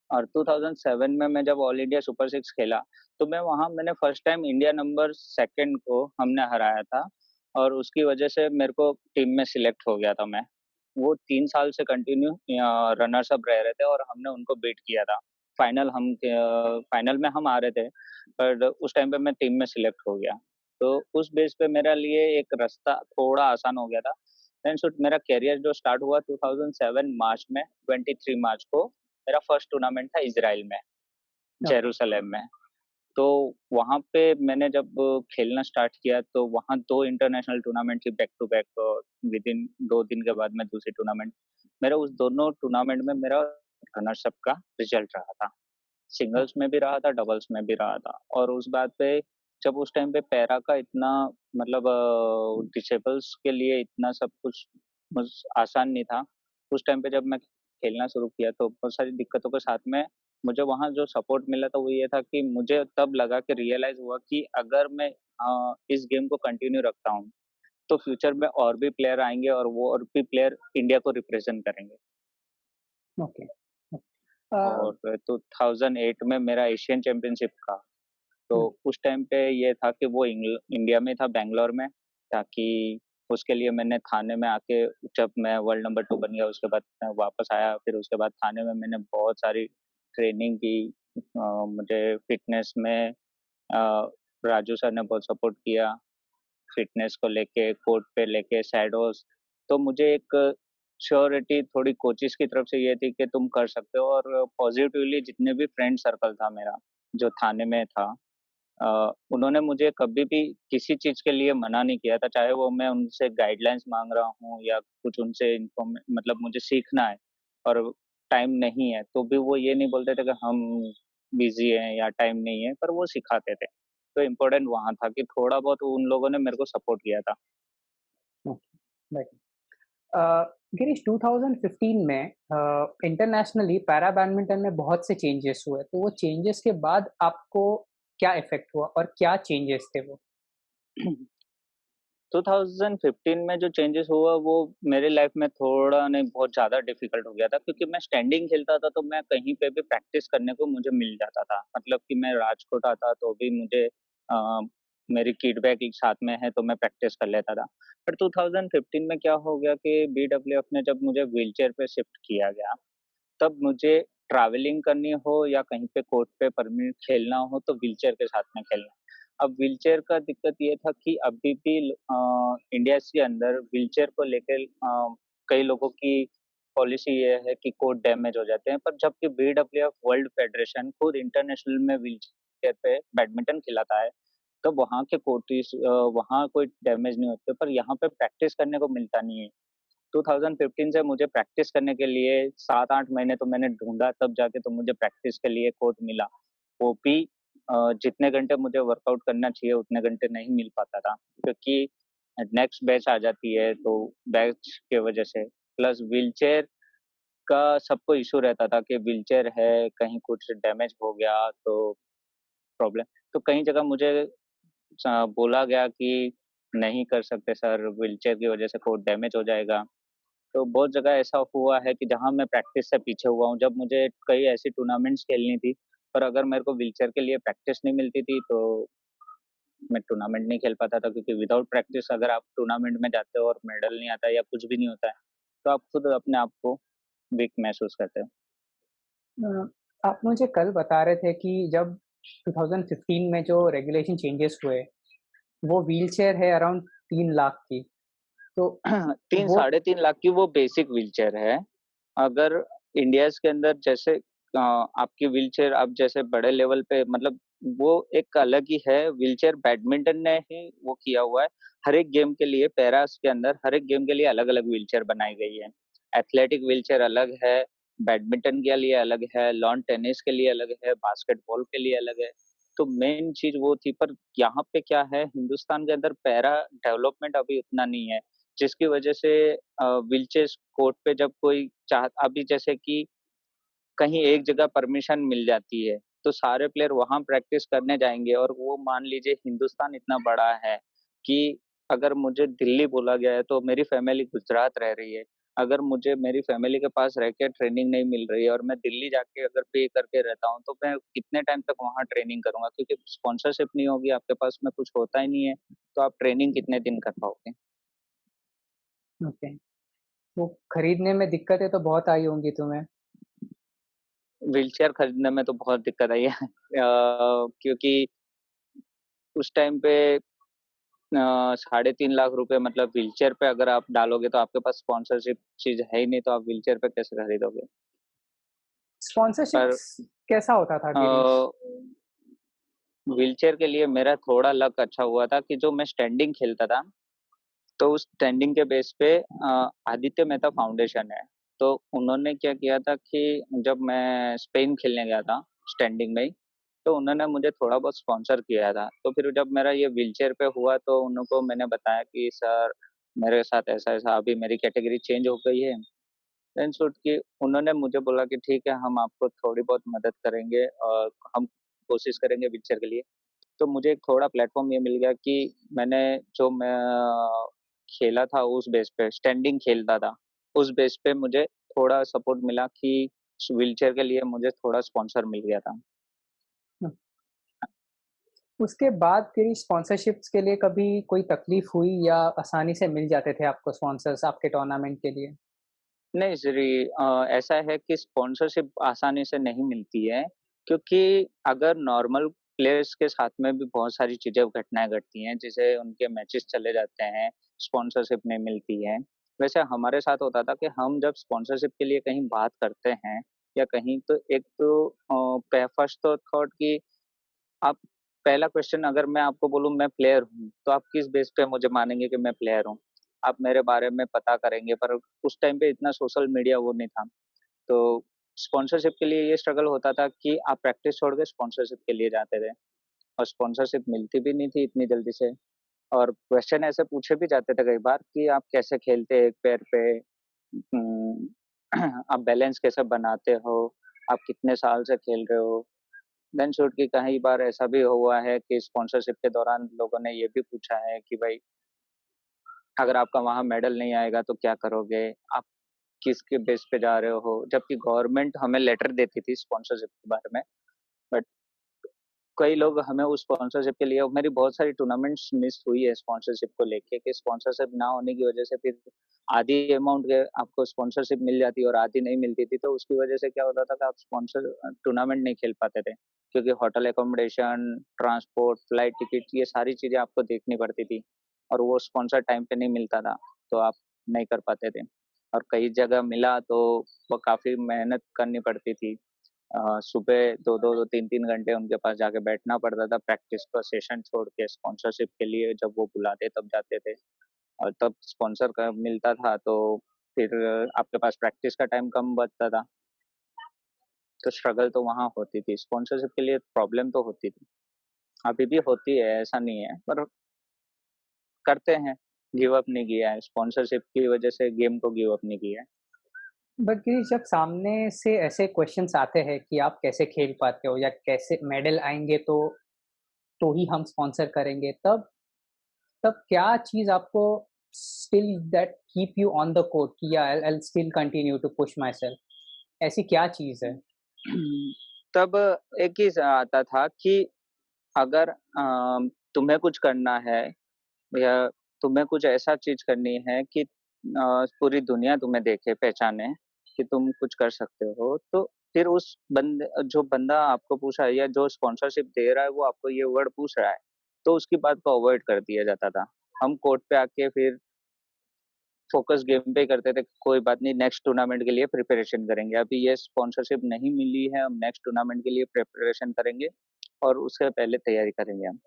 और 2007 में मैं जब ऑल इंडिया सुपर 6 खेला, तो मैंने फर्स्ट टाइम इंडिया नंबर 2 को हमने हराया था और उसकी वजह से मेरे को टीम में सिलेक्ट हो गया था मैं। वो 3 साल से कंटिन्यू रनर्स अप रह रहे थे और हमने उनको बीट किया था। फाइनल में हम आ रहे थे, पर उस टाइम पे मैं टीम में सिलेक्ट हो गया। तो उस बेस पे मेरे लिए एक रास्ता थोड़ा आसान हो गया था। देन शुड मेरा करियर जो स्टार्ट हुआ 2007 मार्च में, 23 मार्च को मेरा फर्स्ट टूर्नामेंट था इज़राइल में, ओके, जेरूसलम में। तो वहाँ पे मैंने जब खेलना स्टार्ट किया तो वहाँ 2 इंटरनेशनल टूर्नामेंट थी बैक टू बैक विदिन 2 दिन के बाद में दूसरी टूर्नामेंट। मेरा उस दोनों टूर्नामेंट में मेरा रनर्स अप का रिज़ल्ट रहा था। सिंगल्स में भी रहा था, डबल्स में भी रहा था और उस बात पे जब उस टाइम पे पैरा का इतना मतलब डिसेबल्स के लिए इतना सब कुछ आसान नहीं था। उस टाइम पे जब मैं खेलना शुरू किया तो बहुत सारी दिक्कतों के साथ में मुझे वहाँ जो सपोर्ट मिला था वो ये था कि मुझे तब लगा कि रियलाइज़ हुआ कि अगर मैं इस गेम को कंटिन्यू रखता हूँ, तो फ्यूचर में और भी प्लेयर आएँगे और वो और भी प्लेयर इंडिया को रिप्रेज़ेंट करेंगे। ओके। अ, और 2008 में मेरा एशियन चैंपियनशिप था। तो हुँ, उस टाइम पे ये था कि वो इंडिया में था, बैंगलोर में, ताकि उसके लिए मैंने थाने में आके, जब मैं वर्ल्ड नंबर 2 बन गया उसके बाद मैं वापस आया, फिर उसके बाद थाने में मैंने बहुत सारी ट्रेनिंग की। मुझे फ़िटनेस में राजू सर ने बहुत सपोर्ट किया, फ़िटनेस को लेके, कोर्ट पे लेके, शैडोज़। तो मुझे एक श्योरिटी थोड़ी कोचेज़ की तरफ से ये थी कि तुम कर सकते हो, और पॉज़िटिवली जितने भी फ्रेंड सर्कल था मेरा, जो थाने में था, उन्होंने मुझे कभी भी किसी चीज़ के लिए मना नहीं किया था, चाहे वो मैं उनसे गाइडलाइंस माँग रहा हूँ या कुछ उनसे मतलब मुझे सीखना है और टाइम नहीं है, तो भी वो ये नहीं बोलते थे कि हम बिज़ी हैं या टाइम नहीं है, पर वो सिखाते थे। तो इम्पोर्टेंट वहाँ था कि थोड़ा बहुत उन लोगों ने मेरे को सपोर्ट किया था। Okay, right. गिरीश 2015 में इंटरनेशनली पैरा बैडमिंटन में बहुत से चेंजेस हुए, तो वो चेंजेस के बाद आपको क्या इफ़ेक्ट हुआ और क्या चेंजेस थे वो? 2015 में जो चेंजेस हुआ वो मेरे लाइफ में थोड़ा नहीं बहुत ज़्यादा डिफ़िकल्ट हो गया था, क्योंकि मैं स्टैंडिंग खेलता था तो मैं कहीं पे भी प्रैक्टिस करने को मुझे मिल जाता था। मतलब कि मैं राजकोट आता तो भी मुझे मेरी किट बैग साथ में है तो मैं प्रैक्टिस कर लेता था। पर 2015 में क्या हो गया कि बीडब्ल्यूएफ ने जब मुझे व्हीलचेयर पे शिफ्ट किया गया, तब मुझे ट्रैवलिंग करनी हो या कहीं पे कोर्ट पे परमानेंट खेलना हो तो व्हीलचेयर के साथ में खेलना। अब व्हीलचेयर का दिक्कत ये था कि अभी भी इंडिया के अंदर व्हीलचेयर को लेके कई लोगों की पॉलिसी ये है कि कोर्ट डैमेज हो जाते हैं, पर जबकि बीडब्ल्यूएफ वर्ल्ड फेडरेशन खुद इंटरनेशनल में व्हीलचेयर पे बैडमिंटन खिलाता है, तब वहाँ के वहाँ कोई डैमेज नहीं होते, पर यहाँ पे प्रैक्टिस करने को मिलता नहीं है। 2015 से मुझे प्रैक्टिस करने के लिए 7-8 महीने तो मैंने ढूँढा, तब जाके तो मुझे प्रैक्टिस के लिए कोच मिला। वो भी जितने घंटे मुझे वर्कआउट करना चाहिए उतने घंटे नहीं मिल पाता था, क्योंकि नेक्स्ट बैच आ जाती है तो बैच के वजह से, प्लस व्हीलचेयर का सबको इश्यू रहता था कि व्हीलचेयर है, कहीं कुछ डैमेज हो गया तो प्रॉब्लम। तो कई जगह मुझे बोला गया कि नहीं कर सकते सर, व्हीलचेयर की वजह से कोई डैमेज हो जाएगा। तो बहुत जगह ऐसा हुआ है कि जहाँ मैं प्रैक्टिस से पीछे हुआ हूँ, जब मुझे कई ऐसी टूर्नामेंट्स खेलनी थी, पर अगर मेरे को व्हीलचेयर के लिए प्रैक्टिस नहीं मिलती थी, तो मैं टूर्नामेंट नहीं खेल पाता था, क्योंकि विदाउट प्रैक्टिस अगर आप टूर्नामेंट में जाते हो और मेडल नहीं आता है या कुछ भी नहीं होता है, तो आप खुद अपने आप को वीक महसूस करते हो। अ, आप मुझे कल बता रहे थे कि जब 2015 में जो रेगुलेशन चेंजेस हुए, वो व्हीलचेयर है अराउंड 3 लाख की, तो 3 वो साढ़े 3 लाख की वो बेसिक व्हीलचेयर है। अगर इंडियाज़ के अंदर जैसे आपकी व्हीलचेयर आप जैसे बड़े लेवल पे, मतलब वो एक अलग ही है, व्हीलचेयर बैडमिंटन ने ही वो किया हुआ है। हर एक गेम के लिए पैरास के अंदर हर एक गेम के लिए अलग-अलग व्हीलचेयर बनाई गई है। एथलेटिक व्हीलचेयर अलग है, बैडमिंटन के लिए अलग है, लॉन टेनिस के लिए अलग है, बास्केटबॉल के लिए अलग है। तो मेन चीज़ वो थी, पर यहाँ पे क्या है, हिंदुस्तान के अंदर पैरा डेवलपमेंट अभी उतना नहीं है, जिसकी वजह से व्हीलचेयर कोर्ट पे जब कोई चाह अभी जैसे कि कहीं एक जगह परमिशन मिल जाती है, तो सारे प्लेयर वहाँ प्रैक्टिस करने जाएँगे, और वो मान लीजिए हिंदुस्तान इतना बड़ा है कि अगर मुझे दिल्ली बोला गया है, तो मेरी फैमिली गुजरात रह रही है। अगर मुझे मेरी फैमिली के पास रह के ट्रेनिंग नहीं मिल रही है और मैं दिल्ली जाके अगर पे करके रहता हूँ, तो मैं कितने टाइम तक वहाँ ट्रेनिंग करूँगा? क्योंकि स्पॉन्सरशिप नहीं होगी, आपके पास में कुछ होता ही नहीं है, तो आप ट्रेनिंग कितने दिन कर पाओगे? ओके, वो खरीदने में दिक्कतें तो बहुत आई होंगी तुम्हें? व्हीलचेयर खरीदने में तो बहुत दिक्कत आई है क्योंकि उस टाइम पे साढ़े 3 लाख रुपए, मतलब व्हीलचेयर पे अगर आप डालोगे तो आपके पास स्पॉन्सरशिप चीज़ है ही नहीं, तो आप व्हीलचेयर पे कैसे खरीदोगे? पर स्पॉन्सरशिप्स कैसा होता था अ, गिरीश? व्हीलचेयर के लिए मेरा थोड़ा लक अच्छा हुआ था कि जो मैं स्टैंडिंग खेलता था, तो उस स्टैंडिंग के बेस पे आदित्य मेहता फाउंडेशन है। तो उन्होंने क्या किया था कि जब मैं स्पेन खेलने गया था स्टैंडिंग में ही, तो उन्होंने मुझे थोड़ा बहुत स्पॉन्सर किया था। तो फिर जब मेरा ये व्हीलचेयर पे हुआ तो उनको मैंने बताया कि सर मेरे साथ ऐसा-ऐसा अभी मेरी कैटेगरी चेंज हो गई है, देन शूट की उन्होंने मुझे बोला कि ठीक है, हम आपको थोड़ी बहुत मदद करेंगे और हम कोशिश करेंगे व्हीलचेयर के लिए। तो मुझे एक थोड़ा प्लेटफ़ॉर्म ये मिल गया कि मैं खेला था उस बेस पे, स्टैंडिंग खेलता था। उस बेस पे मुझे थोड़ा सपोर्ट मिला कि व्हीलचेयर के लिए मुझे थोड़ा स्पॉन्सर मिल गया था। हुँ। उसके बाद तेरी स्पॉन्सरशिप्स के लिए कभी कोई तकलीफ हुई या आसानी से मिल जाते थे आपको स्पॉन्सर्स आपके टूर्नामेंट के लिए? नहीं श्री ऐसा है कि स्पॉन्सरशिप आसानी से नहीं मिलती है, क्योंकि अगर नॉर्मल प्लेयर्स के साथ में भी बहुत सारी चीज़ें घटनाएँ घटती हैं, जैसे उनके मैचेस चले जाते हैं, स्पॉन्सरशिप नहीं मिलती है। वैसे हमारे साथ होता था कि हम जब स्पॉन्सरशिप के लिए कहीं बात करते हैं या कहीं तो एक तो फर्स्ट तो थॉट कि आप पहला क्वेश्चन अगर मैं आपको बोलूँ मैं प्लेयर हूँ, तो आप किस बेस पे मुझे मानेंगे कि मैं प्लेयर हूँ? आप मेरे बारे में पता करेंगे, पर उस टाइम पे इतना सोशल मीडिया वो नहीं था। तो स्पॉन्सरशिप के लिए ये स्ट्रगल होता था कि आप प्रैक्टिस छोड़ के स्पॉन्सरशिप के लिए जाते थे और स्पॉन्सरशिप मिलती भी नहीं थी इतनी जल्दी से। और क्वेश्चन ऐसे पूछे भी जाते थे कई बार कि आप कैसे खेलते हैं एक पैर पे? उम, आप बैलेंस कैसे बनाते हो? आप कितने साल से खेल रहे हो? देन शूट की कई बार ऐसा भी हुआ है कि स्पॉन्सरशिप के दौरान लोगों ने ये भी पूछा है कि भाई अगर आपका वहाँ मेडल नहीं आएगा तो क्या करोगे? आप किसके बेस पे जा रहे हो? जबकि गवर्नमेंट हमें लेटर देती थी स्पॉन्सरशिप के बारे में, बट कई लोग हमें उस स्पॉन्सरशिप के लिए और मेरी बहुत सारी टूर्नामेंट्स मिस हुई है स्पॉन्सरशिप को लेके कि स्पॉन्सरशिप ना होने की वजह से फिर आधी अमाउंट के आपको स्पॉन्सरशिप मिल जाती और आधी नहीं मिलती थी। तो उसकी वजह से क्या होता था कि आप टूर्नामेंट नहीं खेल पाते थे, क्योंकि hotel accommodation, transport, flight ticket ये सारी चीज़ें आपको देखनी पड़ती थी और वो स्पॉन्सर टाइम पे नहीं मिलता था, तो आप नहीं कर पाते थे। और कई जगह मिला तो वो काफ़ी मेहनत करनी पड़ती थी। सुबह 2-2 3-3 घंटे उनके पास जाके बैठना पड़ता था प्रैक्टिस का सेशन छोड़ के स्पॉन्सरशिप के लिए जब वो बुलाते तब जाते थे और तब स्पॉन्सर का मिलता था तो फिर आपके पास प्रैक्टिस का टाइम कम बचता था। तो स्ट्रगल तो वहाँ होती थी, स्पॉन्सरशिप के लिए प्रॉब्लम तो होती थी। अभी भी होती है ऐसा नहीं है, पर करते हैं, गिव अप नहीं किया है, स्पॉन्सरशिप की वजह से गेम को गिव अप नहीं किया है। बट गिरीश जब सामने से ऐसे क्वेश्चन्स आते हैं कि आप कैसे खेल पाते हो या कैसे मेडल आएँगे तो ही हम स्पॉन्सर करेंगे, तब तब क्या चीज़ आपको still that keep you on the court कि या I will still continue to push myself ऐसी क्या चीज़ है? तब एक ही आता था कि अगर तुम्हें कुछ करना है या तुम्हें कुछ ऐसा चीज़ करनी है कि पूरी दुनिया तुम्हें देखे, पहचाने कि तुम कुछ कर सकते हो, तो फिर उस जो बंदा आपको पूछ रहा है या जो स्पॉन्सरशिप दे रहा है, वो आपको ये वर्ड पूछ रहा है, तो उसकी बात को अवॉइड कर दिया जाता था। हम कोर्ट पे आके फिर फ़ोकस गेम पे ही करते थे, कोई बात नहीं नेक्स्ट टूर्नामेंट के लिए प्रिपरेशन करेंगे। अभी ये स्पॉन्सरशिप नहीं मिली है, हम नेक्स्ट टूर्नामेंट के लिए प्रिपरेशन करेंगे और उससे पहले तैयारी करेंगे हम।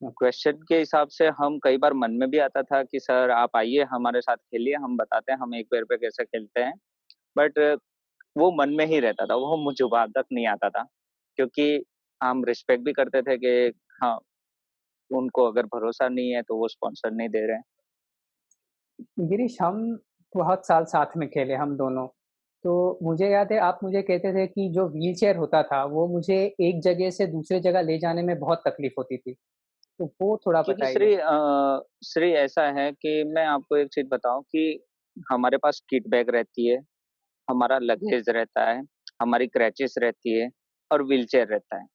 क्वेश्चन के हिसाब से हम कई बार मन में भी आता था कि सर आप आइए हमारे साथ खेलिए, हम बताते हैं हम एक पैर पे कैसे खेलते हैं। बट वो मन में ही रहता था, वो मुँह ज़ुबान तक नहीं आता था। क्योंकि हम रिस्पेक्ट भी करते थे कि हाँ, उनको अगर भरोसा नहीं है तो वो स्पॉन्सर नहीं दे रहे हैं। गिरीश हम बहुत साल साथ में खेले हम दोनों। तो मुझे याद है आप मुझे कहते थे कि जो व्हीलचेयर होता था वो मुझे एक जगह से दूसरे जगह ले जाने में बहुत तकलीफ होती थी। तो वो थोड़ा क्योंकि बताइए? श्री ऐसा है कि मैं आपको एक चीज़ बताऊँ कि हमारे पास किट बैग रहती है, हमारा लगेज रहता है, हमारी क्रैचेस रहती है और व्हीलचेयर रहता है।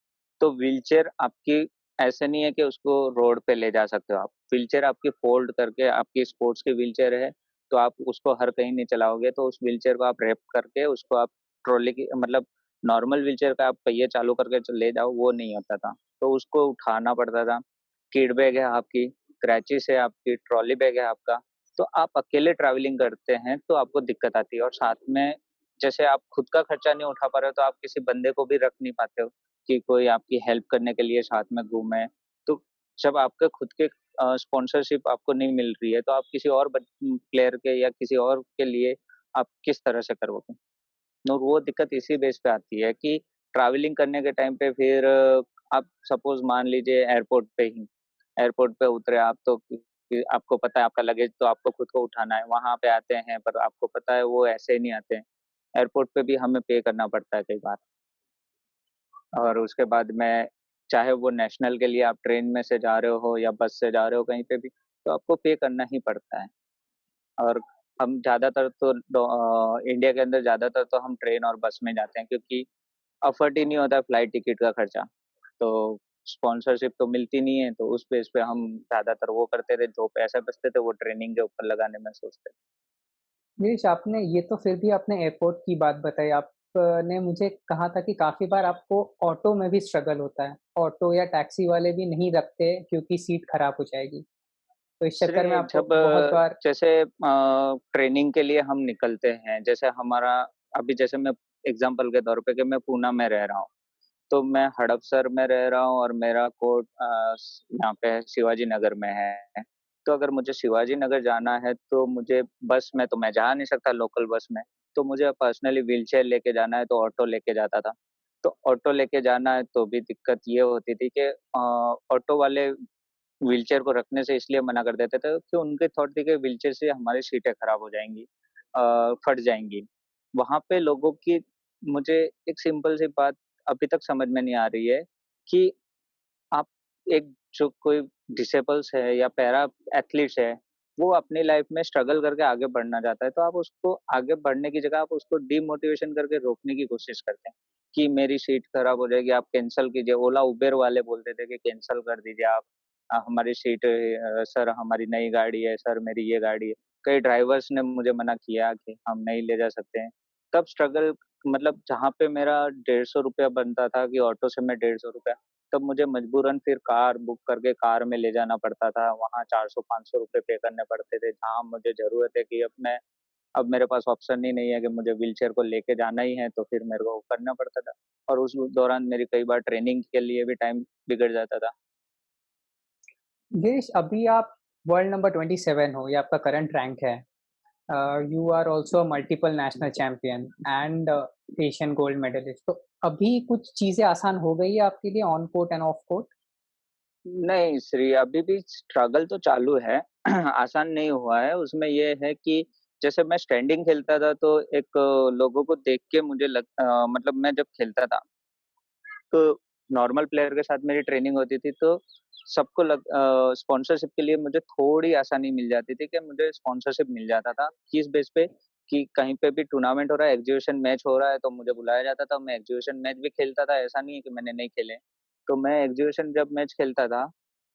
तो व्हीलचेयर आपकी ऐसे नहीं है कि उसको रोड पे ले जा सकते हो आप। व्हीलचेयर आपकी फ़ोल्ड करके आपकी स्पोर्ट्स की व्हीलचेयर है, तो आप उसको हर कहीं नहीं चलाओगे, तो उस व्हीलचेयर को आप रैप करके उसको आप ट्रॉली की मतलब नॉर्मल व्हीलचेयर का आप पहिए चालू करके ले जाओ, वो नहीं होता था। तो उसको उठाना पड़ता था। किट बैग है आपकी, क्रैचेस है आपकी, ट्रॉली बैग है आपका। तो आप अकेले ट्रैवलिंग करते हैं, तो आपको दिक्कत आती है और साथ में जैसे आप खुद का खर्चा नहीं उठा पा रहे हो, तो आप किसी बंदे को भी रख नहीं पाते हो कि कोई आपकी हेल्प करने के लिए साथ में घूमे। तो जब आपके खुद के स्पॉन्सरशिप आपको नहीं मिल रही है, तो आप किसी और प्लेयर के या किसी और के लिए आप किस तरह से करोगे? और वो दिक्कत इसी बेस पे आती है कि ट्रैवलिंग करने के टाइम पे फिर आप सपोज़ मान लीजिए एयरपोर्ट पे उतरे आप तो कि आपको पता है आपका लगेज तो आपको खुद को उठाना है, वहाँ पे आते हैं पर आपको पता है वो ऐसे नहीं आते हैं। एयरपोर्ट पे भी हमें पे करना पड़ता है कई बार। और उसके बाद में चाहे वो नेशनल के लिए आप ट्रेन में से जा रहे हो या बस से जा रहे हो कहीं पे भी, तो आपको पे करना ही पड़ता है। और हम ज़्यादातर तो इंडिया के अंदर ज़्यादातर तो हम ट्रेन और बस में जाते हैं क्योंकि अफोर्ड ही नहीं होता है फ्लाइट टिकट का खर्चा। तो स्पॉन्सरशिप तो मिलती नहीं है, तो उस बेस पे हम ज़्यादातर वो करते थे, जो पैसे बचते थे वो ट्रेनिंग के ऊपर लगाने में सोचते थे। गिरीश, आपने ये तो फिर भी आपने एयरपोर्ट की बात बताई। आपने मुझे कहा था कि काफ़ी बार आपको ऑटो में भी स्ट्रगल होता है। ऑटो या टैक्सी वाले भी नहीं रखते क्योंकि सीट खराब हो जाएगी। तो इस चक्कर में इसलिए आपको जब बहुत बार जैसे ट्रेनिंग के लिए हम निकलते हैं, जैसे हमारा अभी जैसे मैं एग्ज़ाम्पल के तौर पे कि मैं पूना में रह रहा हूँ, तो मैं हड़पसर में रह रहा हूँ और मेरा कोर्ट यहाँ पे शिवाजी नगर में है। तो अगर मुझे शिवाजी नगर जाना है तो मुझे बस में तो मैं जा नहीं सकता लोकल बस में, तो मुझे पर्सनली व्हीलचेयर लेके जाना है तो ऑटो लेके जाता था। तो ऑटो लेके जाना है तो भी दिक्कत ये होती थी कि ऑटो वाले व्हीलचेयर को रखने से इसलिए मना कर देते थे कि उनके थॉट थी कि व्हीलचेयर से हमारी सीटें खराब हो जाएँगी, फट जाएँगी। वहाँ पे लोगों की मुझे एक सिंपल सी बात अभी तक समझ में नहीं आ रही है कि आप एक जो कोई डिसेबल्स है या पैरा एथलीट्स है, वो अपनी लाइफ में स्ट्रगल करके आगे बढ़ना चाहता है, तो आप उसको आगे बढ़ने की जगह आप उसको डिमोटिवेशन करके रोकने की कोशिश करते हैं, कि मेरी सीट खराब हो जाएगी, आप कैंसल कीजिए। ओला, उबेर वाले बोलते थे कि कैंसल कर दीजिए आप, हमारी सीट सर हमारी नई गाड़ी है, सर मेरी ये गाड़ी है। कई ड्राइवर्स ने मुझे मना किया कि हम नहीं ले जा सकते हैं। तब स्ट्रगल मतलब जहाँ पे मेरा ₹150 बनता था कि ऑटो से मैं ₹150, तब मुझे मजबूरन फिर कार बुक करके कार में ले जाना पड़ता था। वहाँ 400-500 पे करने पड़ते थे, जहाँ मुझे ज़रूरत है कि अब मेरे पास ऑप्शन ही नहीं है कि मुझे व्हीलचेयर को लेके जाना ही है, तो फिर मेरे को करना पड़ता था। और उस दौरान मेरी कई बार ट्रेनिंग के लिए भी टाइम बिगड़ जाता था। गिरीश, अभी आप वर्ल्ड नंबर 27 हो, ये आपका करंट रैंक है। You are also a multiple national champion and Asian gold medalist. तो अभी कुछ चीज़ें आसान हो गई है आपके लिए on court end of court? नहीं श्री, अभी भी स्ट्रगल तो चालू है। आसान नहीं हुआ है। उसमें ये है कि जैसे मैं स्टैंडिंग खेलता था तो एक लोगों को देख के मुझे मतलब मैं जब खेलता था तो नॉर्मल प्लेयर के साथ मेरी ट्रेनिंग होती थी तो सबको स्पॉन्सरशिप के लिए मुझे थोड़ी आसानी मिल जाती थी कि मुझे स्पॉन्सरशिप मिल जाता था। किस बेस पे कि कहीं पे भी टूर्नामेंट हो रहा है, एग्जीबिशन मैच हो रहा है तो मुझे बुलाया जाता था। मैं एग्जीबिशन मैच भी खेलता था, ऐसा नहीं है कि मैंने नहीं खेले। तो मैं एग्जीबिशन जब मैच खेलता था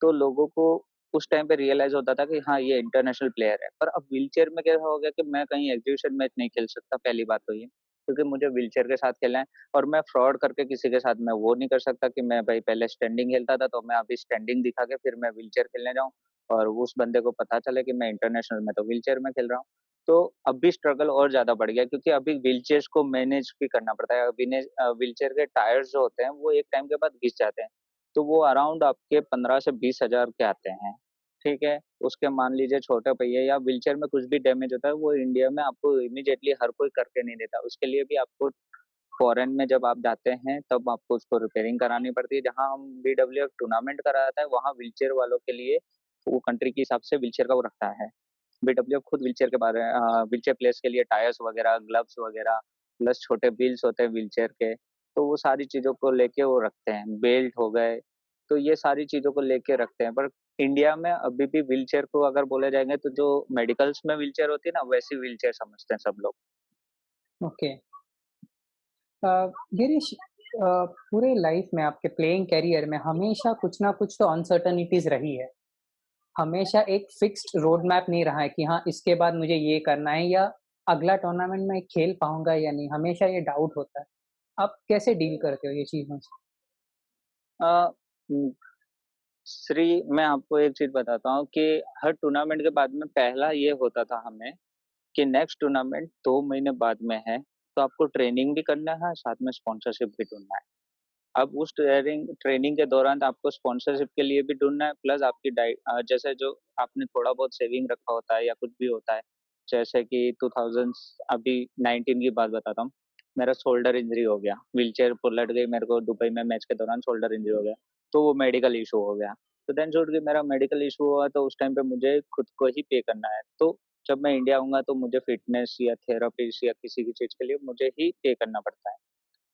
तो लोगों को उस टाइम पे रियलाइज़ होता था कि हाँ, ये इंटरनेशनल प्लेयर है। पर अब व्हीलचेयर में कैसा हो गया कि मैं कहीं एग्जीबिशन मैच नहीं खेल सकता, पहली बात तो ये, क्योंकि मुझे व्हीलचेयर के साथ खेलना है। और मैं फ्रॉड करके किसी के साथ मैं वो नहीं कर सकता कि मैं भाई पहले स्टैंडिंग खेलता था तो मैं अभी स्टैंडिंग दिखा के फिर मैं व्हीलचेयर खेलने जाऊँ और उस बंदे को पता चले कि मैं इंटरनेशनल में तो व्हीलचेयर में खेल रहा हूँ। तो अब भी स्ट्रगल और ज़्यादा बढ़ गया क्योंकि अभी व्हीलचेयर्स को मैनेज भी करना पड़ता है। व्हीलचेयर के टायर्स जो होते हैं वो एक टाइम के बाद घिस जाते हैं। तो वो अराउंड आपके 15 से 20 हज़ार के आते हैं, ठीक है? उसके मान लीजिए छोटे पहिए या व्हीलचेयर में कुछ भी डैमेज होता है वो इंडिया में आपको इमीडिएटली हर कोई करके नहीं देता। उसके लिए भी आपको फॉरेन में जब आप जाते हैं तब आपको उसको रिपेयरिंग करानी पड़ती है। जहाँ हम बीडब्ल्यूएफ टूर्नामेंट कराता है वहाँ व्हीलचेयर वालों के लिए वो कंट्री के हिसाब से व्हीलचेयर का वो रखता है। बीडब्ल्यूएफ खुद व्हीलचेयर प्लेयर्स के लिए टायर्स वगैरह, ग्लव्स वगैरह प्लस छोटे व्हील्स होते हैं व्हीलचेयर के, तो वो सारी चीज़ों को लेके वो रखते हैं। बेल्ट हो गए, तो ये सारी चीज़ों को लेके रखते हैं। पर इंडिया में अभी भी व्हीलचेयर को अगर बोले जाएँगे तो जो मेडिकल्स में व्हीलचेयर होती है ना वैसी व्हीलचेयर समझते हैं सब लोग। ओके। अ, गिरीश, पूरे लाइफ में आपके प्लेइंग करियर में हमेशा कुछ ना कुछ तो अनसर्टेनिटीज़ रही है। हमेशा एक फिक्स्ड रोड मैप नहीं रहा है कि हाँ, इसके बाद मुझे ये करना है या अगला टूर्नामेंट में खेल पाऊँगा या नहीं, हमेशा ये डाउट होता है। आप कैसे डील करते हो ये चीज़ों से? अ, उम, श्री, मैं आपको एक चीज़ बताता हूँ कि हर टूर्नामेंट के बाद में पहला ये होता था हमें कि नेक्स्ट टूर्नामेंट 2 महीने बाद में है, तो आपको ट्रेनिंग भी करना है, साथ में स्पॉन्सरशिप भी ढूँढना है। अब उस ट्रेनिंग ट्रेनिंग के दौरान आपको स्पॉन्सरशिप के लिए भी ढूँढना है, प्लस आपकी जैसे जो आपने थोड़ा बहुत सेविंग रखा होता है या कुछ भी होता है, जैसे कि 2000 अभी 19 की बात बताता हूँ। मेरा शोल्डर इंजरी हो गया, व्हीलचेयर पलट गई मेरे को दुबई में मैच के दौरान शोल्डर इंजरी हो गया, तो वो मेडिकल इश्यू हो गया। तो देन छूट गई, मेरा मेडिकल इशू हुआ तो उस टाइम पे मुझे खुद को ही पे करना है। तो जब मैं इंडिया आऊँगा तो मुझे फ़िटनेस या थेरेपिस्ट या किसी भी चीज़ के लिए मुझे ही पे करना पड़ता है।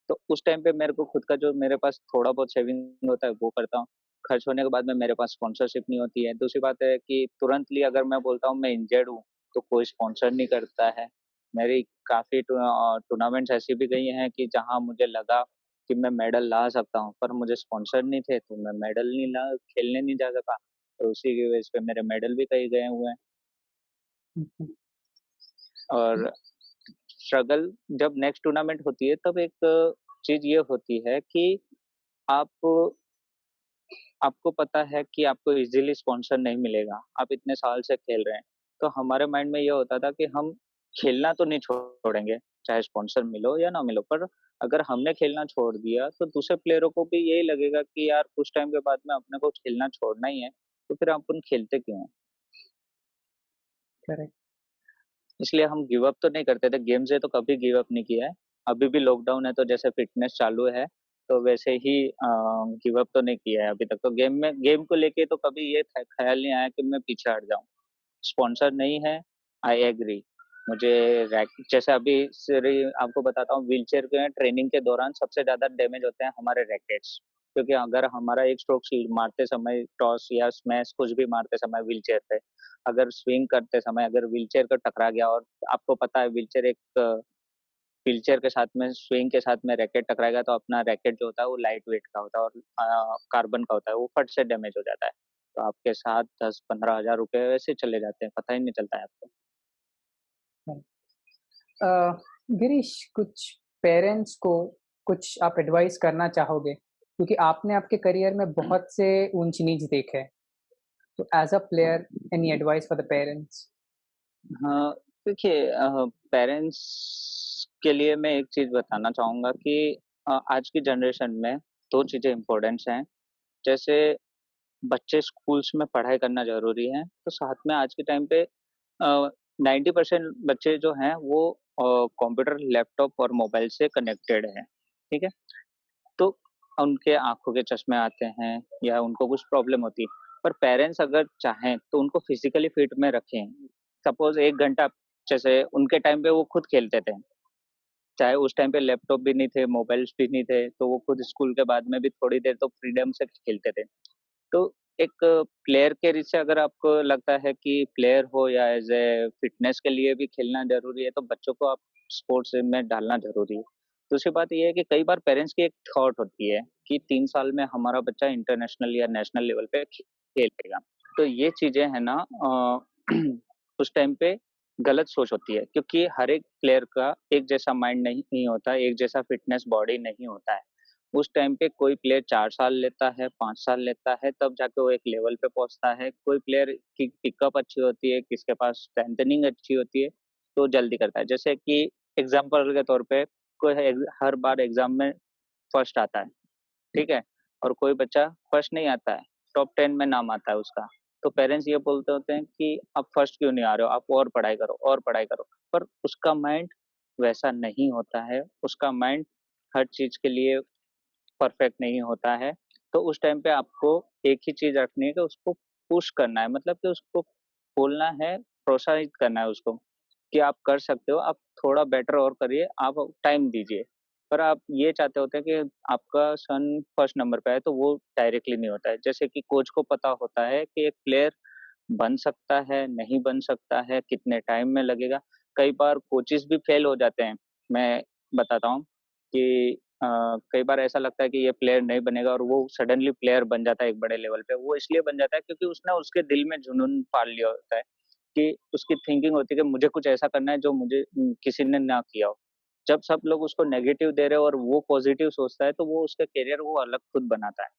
तो उस टाइम पे मेरे को खुद का जो मेरे पास थोड़ा बहुत सेविंग होता है वो करता हूँ। खर्च होने के बाद में मेरे पास स्पॉन्सरशिप नहीं होती है। दूसरी बात है कि तुरंतली अगर मैं बोलता हूँ मैं इंजर्ड हूँ, तो कोई स्पॉन्सर नहीं करता है। मेरी काफ़ी टूर्नामेंट्स ऐसी भी गई हैं कि जहाँ मुझे लगा कि मैं मेडल ला सकता हूँ, पर मुझे स्पॉन्सर नहीं थे, तो मैं मेडल नहीं ला खेलने नहीं जा सका। और उसी की वजह से मेरे मेडल भी कहीं गए हुए हैं। Okay. और स्ट्रगल जब नेक्स्ट टूर्नामेंट होती है तब एक चीज़ ये होती है कि आप आपको पता है कि आपको ईज़िली स्पॉन्सर नहीं मिलेगा, आप इतने साल से खेल रहे हैं। तो हमारे माइंड में ये होता था कि हम खेलना तो नहीं छोड़ेंगे, चाहे स्पॉन्सर मिलो या ना मिलो, पर अगर हमने खेलना छोड़ दिया तो दूसरे प्लेयरों को भी यही लगेगा कि यार कुछ टाइम के बाद में अपने को खेलना छोड़ना ही है, तो फिर अपन खेलते क्यों हैं? Correct. इसलिए हम गिव अप तो नहीं करते थे, गेम से तो कभी गिव अप नहीं किया है। अभी भी लॉकडाउन है तो जैसे फ़िटनेस चालू है, तो वैसे ही गिव अप तो नहीं किया है अभी तक। तो गेम को लेके तो कभी ये ख़्याल नहीं आया कि मैं पीछे हट जाऊँ। स्पॉन्सर नहीं है, आई एग्री। मुझे रैक जैसे अभी सरी आपको बताता हूँ, व्हीलचेयर के ट्रेनिंग के दौरान सबसे ज़्यादा डैमेज होते हैं हमारे रैकेट्स। क्योंकि अगर हमारा एक स्ट्रोक मारते समय टॉस या स्मैश कुछ भी मारते समय व्हीलचेयर पे, अगर स्विंग करते समय अगर व्हीलचेयर को टकरा गया, और आपको पता है व्हीलचेयर के साथ में स्विंग के साथ में रैकेट टकराएगा तो अपना रैकेट जो होता है वो लाइट वेट का होता है और कार्बन का होता है, वो फट से डैमेज हो जाता है। तो आपके साथ 10-15 हज़ार रुपए वैसे चले जाते हैं, पता ही नहीं चलता है आपको। Right. गिरीश, कुछ पेरेंट्स को कुछ आप एडवाइस करना चाहोगे? क्योंकि आपने आपके करियर में बहुत से ऊंच-नीच देखे हैं। तो as a player, any advice for the parents? हाँ, देखिए पेरेंट्स के लिए मैं एक चीज़ बताना चाहूँगा कि आज की जनरेशन में 2 चीज़ें इम्पोर्टेंट्स हैं। जैसे बच्चे स्कूल्स में पढ़ाई करना ज़रूरी है, तो साथ में आज के टाइम पे 90% बच्चे जो हैं वो कंप्यूटर, लैपटॉप और मोबाइल से कनेक्टेड हैं, ठीक है? तो उनके आँखों के चश्मे आते हैं या उनको कुछ प्रॉब्लम होती है। पर पेरेंट्स अगर चाहें तो उनको फिज़िकली फिट में रखें। सपोज़ 1 घंटा, जैसे उनके टाइम पे वो खुद खेलते थे। चाहे उस टाइम पे लैपटॉप भी नहीं थे, मोबाइल्स भी नहीं थे, तो वो खुद स्कूल के बाद में भी थोड़ी देर तो फ्रीडम से खेलते थे। तो एक प्लेयर के रीत से अगर आपको लगता है कि प्लेयर हो या एज़ ए फ़िटनेस के लिए भी खेलना ज़रूरी है, तो बच्चों को आप स्पोर्ट्स में डालना ज़रूरी है। दूसरी बात ये है कि कई बार पेरेंट्स की एक थॉट होती है कि 3 साल में हमारा बच्चा इंटरनेशनल या नेशनल लेवल पे खेलेगा। तो ये चीज़ें हैं ना उस टाइम पे गलत सोच होती है, क्योंकि हर एक प्लेयर का एक जैसा माइंड नहीं होता, एक जैसा फ़िटनेस बॉडी नहीं होता है। उस टाइम पे कोई प्लेयर 4 साल लेता है, 5 साल लेता है, तब जाके वो एक लेवल पे पहुँचता है। कोई प्लेयर की पिकअप अच्छी होती है, किसके पास स्ट्रेंथनिंग अच्छी होती है, तो जल्दी करता है। जैसे कि एग्ज़ाम्पल के तौर पे कोई हर बार एग्ज़ाम में फर्स्ट आता है, ठीक है? और कोई बच्चा फर्स्ट नहीं आता है, टॉप 10 में नाम आता है उसका। तो पेरेंट्स ये बोलते होते हैं कि आप फर्स्ट क्यों नहीं आ रहे हो? आप और पढ़ाई करो और पढ़ाई करो। पर उसका माइंड वैसा नहीं होता है, उसका माइंड हर चीज़ के लिए परफेक्ट नहीं होता है। तो उस टाइम पे आपको एक ही चीज़ रखनी है कि उसको पुश करना है, मतलब कि उसको बोलना है, प्रोत्साहित करना है उसको कि आप कर सकते हो, आप थोड़ा बेटर और करिए, आप टाइम दीजिए। पर आप ये चाहते होते हैं कि आपका सन फर्स्ट नंबर पे आए, तो वो डायरेक्टली नहीं होता है। जैसे कि कोच को पता होता है कि एक प्लेयर बन सकता है, नहीं बन सकता है, कितने टाइम में लगेगा। कई बार कोचेज़ भी फेल हो जाते हैं। मैं बताता हूँ कि कई बार ऐसा लगता है कि ये प्लेयर नहीं बनेगा और वो सडनली प्लेयर बन जाता है एक बड़े लेवल पे। वो इसलिए बन जाता है क्योंकि उसने उसके दिल में जुनून पाल लिया होता है कि उसकी थिंकिंग होती है कि मुझे कुछ ऐसा करना है जो मुझे किसी ने ना किया हो। जब सब लोग उसको नेगेटिव दे रहे हो और वो पॉजिटिव सोचता है, तो वो उसका करियर वो अलग खुद बनाता है।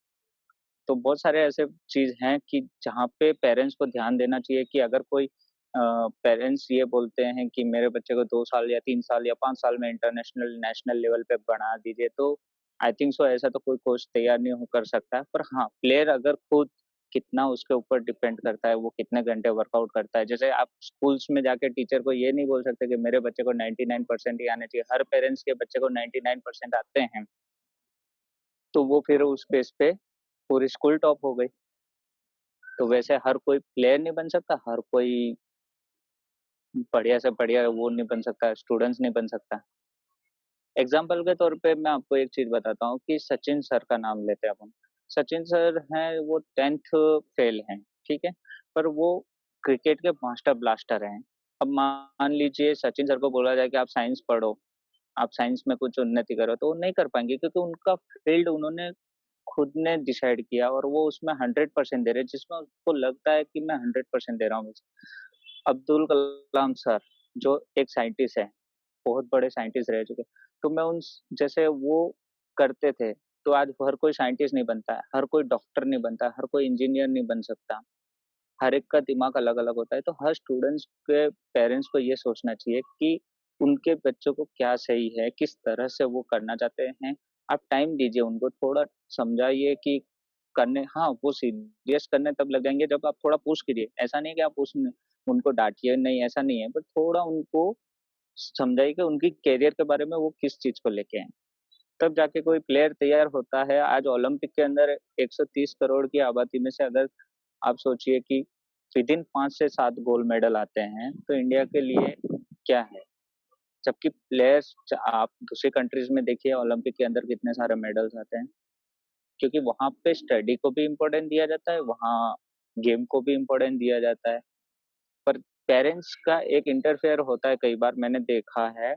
तो बहुत सारे ऐसे चीज़ हैं कि जहाँ पे पेरेंट्स को ध्यान देना चाहिए कि अगर कोई पेरेंट्स ये बोलते हैं कि मेरे बच्चे को 2 साल या 3 साल या 5 साल में इंटरनेशनल, नेशनल लेवल पे बढ़ा दीजिए, तो आई थिंक सो ऐसा तो कोई कोच तैयार नहीं हो कर सकता है। पर हाँ, प्लेयर अगर खुद कितना उसके ऊपर डिपेंड करता है, वो कितने घंटे वर्कआउट करता है। जैसे आप स्कूल्स में जाके टीचर को ये नहीं बोल सकते कि मेरे बच्चे को 99% ही आने चाहिए। हर पेरेंट्स के बच्चे को 99% आते हैं, तो वो फिर उस बेस पे पूरी स्कूल टॉप हो गई। तो वैसे हर कोई प्लेयर नहीं बन सकता, हर कोई बढ़िया से बढ़िया वो नहीं बन सकता, स्टूडेंट्स नहीं बन सकता। एग्जाम्पल के तौर पे मैं आपको एक चीज बताता हूँ कि सचिन सर का नाम लेते हैं अपन। सचिन सर हैं, वो 10th फेल हैं, ठीक है, पर वो क्रिकेट के मास्टर ब्लास्टर हैं। अब मान लीजिए सचिन सर को बोला जाए कि आप साइंस पढ़ो, आप साइंस में कुछ उन्नति करो, तो वो नहीं कर पाएंगे क्योंकि उनका फील्ड उन्होंने खुद ने डिसाइड किया और वो उसमें 100% दे रहे हैं, जिसमें उसको लगता है कि मैं 100% दे रहा हूँ। अब्दुल कलाम सर जो एक साइंटिस्ट है, बहुत बड़े साइंटिस्ट रह चुके, तो मैं उन जैसे वो करते थे, तो आज हर कोई साइंटिस्ट नहीं बनता है, हर कोई डॉक्टर नहीं बनता है, हर कोई इंजीनियर नहीं बन सकता। हर एक का दिमाग अलग अलग होता है, तो हर स्टूडेंट्स के पेरेंट्स को ये सोचना चाहिए कि उनके बच्चों को क्या सही है, किस तरह से वो करना चाहते हैं। आप टाइम दीजिए उनको, थोड़ा समझाइए कि करने, हाँ वो सीरियस करने तब लग जाएंगे जब आप थोड़ा पुश कीजिए। ऐसा नहीं कि आप उसमें उनको डांटिए, नहीं ऐसा नहीं है, बट थोड़ा उनको समझाइए कि उनकी करियर के बारे में वो किस चीज को लेके हैं, तब जाके कोई प्लेयर तैयार होता है। आज ओलंपिक के अंदर 130 करोड़ की आबादी में से अगर आप सोचिए कि विद इन 5 से 7 गोल्ड मेडल आते हैं, तो इंडिया के लिए क्या है। जबकि प्लेयर्स आप दूसरी कंट्रीज में देखिए ओलंपिक के अंदर कितने सारे मेडल्स आते हैं, क्योंकि वहां पे स्टडी को भी इम्पोर्टेंस दिया जाता है, वहाँ गेम को भी इम्पोर्टेंस दिया जाता है। पर पेरेंट्स का एक इंटरफेयर होता है, कई बार मैंने देखा है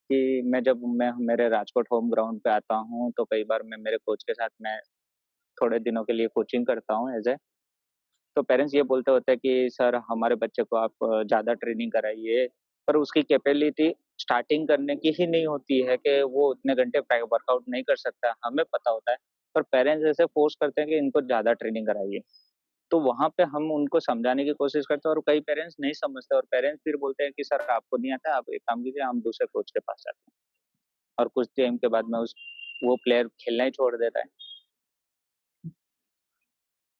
कि मैं मेरे राजकोट होम ग्राउंड पे आता हूँ, तो कई बार मैं मेरे कोच के साथ मैं थोड़े दिनों के लिए कोचिंग करता हूँ एज ए, तो पेरेंट्स ये बोलते होते हैं कि सर हमारे बच्चे को आप ज़्यादा ट्रेनिंग कराइए, पर उसकी कैपेबिलिटी स्टार्टिंग करने की ही नहीं होती है कि वो उतने घंटे वर्कआउट नहीं कर सकता, हमें पता होता है। पर पेरेंट्स ऐसे फोर्स करते हैं कि इनको ज़्यादा ट्रेनिंग कराइए, तो वहाँ पे हम उनको समझाने की कोशिश करते हैं और कई पेरेंट्स नहीं समझते और पेरेंट्स फिर बोलते हैं कि सर आपको नहीं आता, आप एक काम कीजिए, हम दूसरे कोच के पास जाते हैं। और कुछ टाइम के बाद में उस वो प्लेयर खेलना ही छोड़ देता है।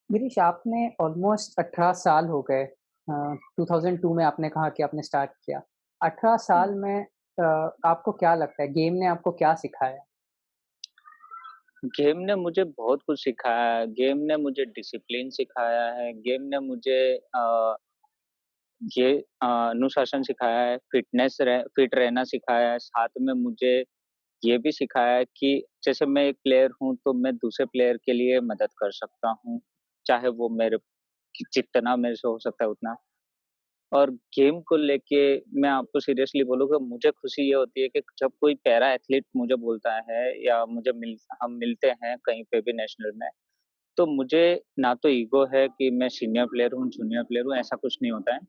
गिरीश, आपने ऑलमोस्ट 18 साल हो गए। 2002 में आपने कहा कि आपने स्टार्ट किया। 18 साल में आपको क्या लगता है गेम ने आपको क्या सिखाया? गेम ने मुझे बहुत कुछ सिखाया है, गेम ने मुझे डिसिप्लिन सिखाया है, गेम ने मुझे ये अनुशासन सिखाया है, फिट रहना सिखाया है, साथ में मुझे ये भी सिखाया है कि जैसे मैं एक प्लेयर हूँ, तो मैं दूसरे प्लेयर के लिए मदद कर सकता हूँ, चाहे वो मेरे जितना मेरे से हो सकता है उतना। और गेम को लेके मैं आपको सीरियसली बोलूँगा, मुझे खुशी ये होती है कि जब कोई पैरा एथलीट मुझे बोलता है या हम मिलते हैं कहीं पे भी नेशनल में, तो मुझे ना तो ईगो है कि मैं सीनियर प्लेयर हूँ, जूनियर प्लेयर हूँ, ऐसा कुछ नहीं होता है।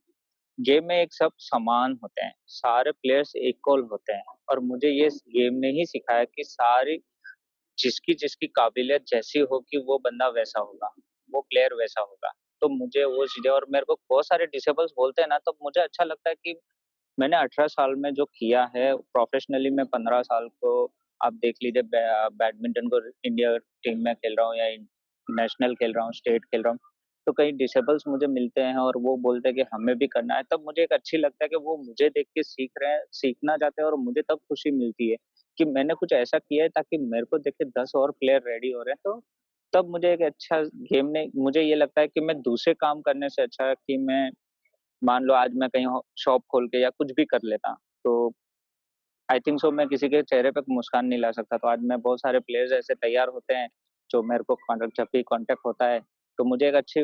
गेम में एक सब समान होते हैं, सारे प्लेयर्स इक्वल होते हैं और मुझे ये गेम ने ही सिखाया कि सारी जिसकी जिसकी काबिलियत जैसी होगी वो बंदा वैसा होगा, वो प्लेयर वैसा होगा। तो मुझे वो चीज़ें, और मेरे को बहुत सारे डिसेबल्स बोलते हैं ना, तो मुझे अच्छा लगता है कि मैंने 18 साल में जो किया है प्रोफेशनली, मैं 15 साल को आप देख लीजिए बैडमिंटन को इंडिया टीम में खेल रहा हूँ या नेशनल खेल रहा हूँ, स्टेट खेल रहा हूँ। तो कई डिसेबल्स मुझे मिलते हैं और वो बोलते हैं कि हमें भी करना है, तब मुझे एक अच्छी लगता है कि वो मुझे देख के सीख रहे हैं, सीखना चाहते हैं, और मुझे तब खुशी मिलती है कि मैंने कुछ ऐसा किया है ताकि मेरे को देख के 10 और प्लेयर रेडी हो रहे हैं। तो तब मुझे एक अच्छा गेम ने मुझे ये लगता है कि मैं दूसरे काम करने से अच्छा है कि मैं मान लो आज मैं कहीं शॉप खोल के या कुछ भी कर लेता, तो आई थिंक सो मैं किसी के चेहरे पे मुस्कान नहीं ला सकता। तो आज मैं बहुत सारे प्लेयर्स ऐसे तैयार होते हैं जो मेरे को कॉन्टेक्ट, जब भी कॉन्टेक्ट होता है तो मुझे एक अच्छी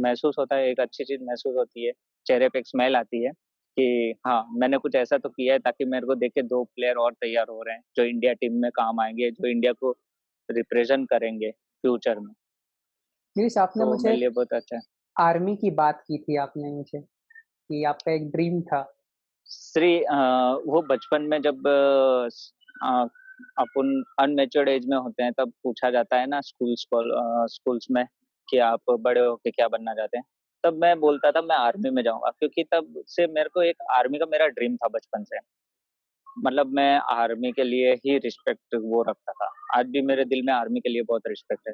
महसूस होता है, एक अच्छी चीज महसूस होती है, चेहरे पे एक स्माइल आती है कि हाँ मैंने कुछ ऐसा तो किया है ताकि मेरे को देख के 2 प्लेयर और तैयार हो रहे हैं जो इंडिया टीम में काम आएंगे, जो इंडिया को रिप्रेजेंट करेंगे फ्यूचर में। गिरीश, आपने तो मुझे मेरे लिए बहुत अच्छा है। आर्मी की बात की थी आपने मुझे कि आपका एक ड्रीम था। वो बचपन में जब अ, अपन अनमेच्योर्ड एज में होते हैं तब पूछा जाता है ना स्कूल्स में कि आप बड़े होके क्या बनना चाहते हैं, तब मैं बोलता था मैं आर्मी में जाऊंगा, क्योंकि तब से मेरे को एक आर्मी का मेरा ड्रीम था बचपन से। मतलब मैं आर्मी के लिए ही रिस्पेक्ट वो रखता था, आज भी मेरे दिल में आर्मी के लिए बहुत रिस्पेक्ट है।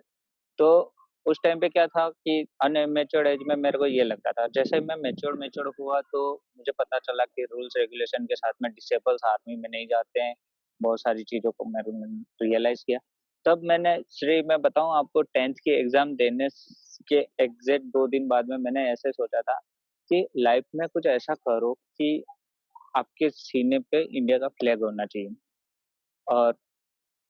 तो उस टाइम पे क्या था कि अनमेच्योर्ड एज में मेरे को ये लगता था, जैसे मैं मेच्योर मेच्योर हुआ तो मुझे पता चला कि रूल्स रेगुलेशन के साथ में डिसेबल्स आर्मी में नहीं जाते हैं, बहुत सारी चीज़ों को मैंने रियलाइज़ किया। तब मैं बताऊँ आपको 10th की एग्ज़ाम देने के एग्ज़ैक्ट 2 दिन बाद में मैंने ऐसे सोचा था कि लाइफ़ में कुछ ऐसा करो कि आपके सीने पे इंडिया का फ्लैग होना चाहिए। और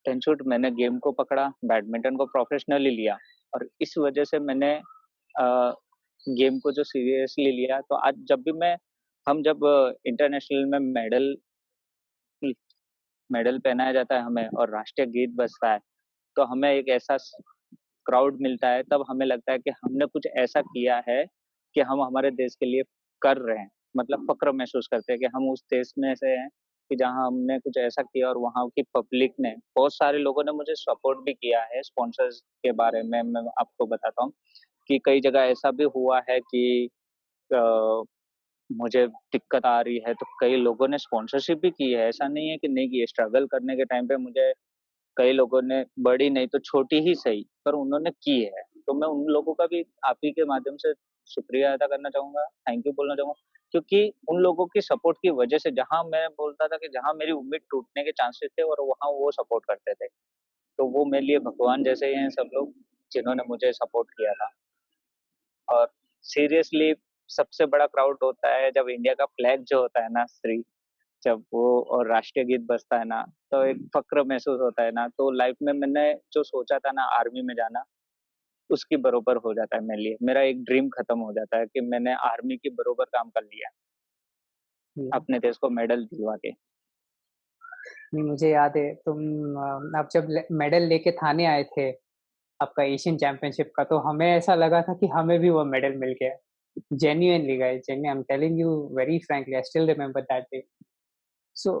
टेंशूट मैंने गेम को पकड़ा, बैडमिंटन को प्रोफ़ेशनली लिया और इस वज़ह से मैंने अ, गेम को जो सीरियसली लिया तो आज जब भी मैं हम जब इंटरनेशनल में मेडल पहनाया जाता है हमें और राष्ट्रीय गीत बजता है, तो हमें एक ऐसा क्राउड मिलता है, तब हमें लगता है कि हमने कुछ ऐसा किया है कि हम हमारे देश के लिए कर रहे हैं। मतलब फ़क्र महसूस करते हैं कि हम उस देश में से हैं कि जहाँ हमने कुछ ऐसा किया और वहाँ की पब्लिक ने बहुत सारे लोगों ने मुझे सपोर्ट भी किया है स्पॉन्सर्स के बारे में मैं आपको बताता हूँ कि कई जगह ऐसा भी हुआ है कि अ, मुझे दिक्कत आ रही है, तो कई लोगों ने स्पॉन्सरशिप भी की है। ऐसा नहीं है कि नहीं की है, स्ट्रगल करने के टाइम पे मुझे कई लोगों ने बड़ी नहीं तो छोटी ही सही, पर उन्होंने की है। तो मैं उन लोगों का भी आप ही के माध्यम से शुक्रिया अदा करना चाहूँगा, थैंक यू बोलना चाहूँगा, क्योंकि उन लोगों की सपोर्ट की वजह से जहाँ मैं बोलता था कि जहाँ मेरी उम्मीद टूटने के चांसेस थे और वहाँ वो सपोर्ट करते थे। तो वो मेरे लिए भगवान जैसे ही हैं सब लोग, जिन्होंने मुझे सपोर्ट किया था। और सीरियसली सबसे बड़ा क्राउड होता है जब इंडिया का फ्लैग जो होता है ना श्री, जब वो और राष्ट्रीय गीत बजता है ना, तो एक फ़क्र महसूस होता है ना, तो लाइफ़ में मैंने जो सोचा था ना आर्मी में जाना, उसके बरोबर हो जाता है मेरे लिए। मेरा एक ड्रीम खत्म हो जाता है कि मैंने आर्मी के बरोबर काम कर लिया, या अपने देश को मेडल दिलवा के। नहीं, मुझे याद है तुम आप जब मेडल लेके थाने आए थे आपका एशियन चैंपियनशिप का, तो हमें ऐसा लगा था कि हमें भी वो मेडल मिल गया। Genuinely guys, genuine I am telling you very frankly, I still remember that day. So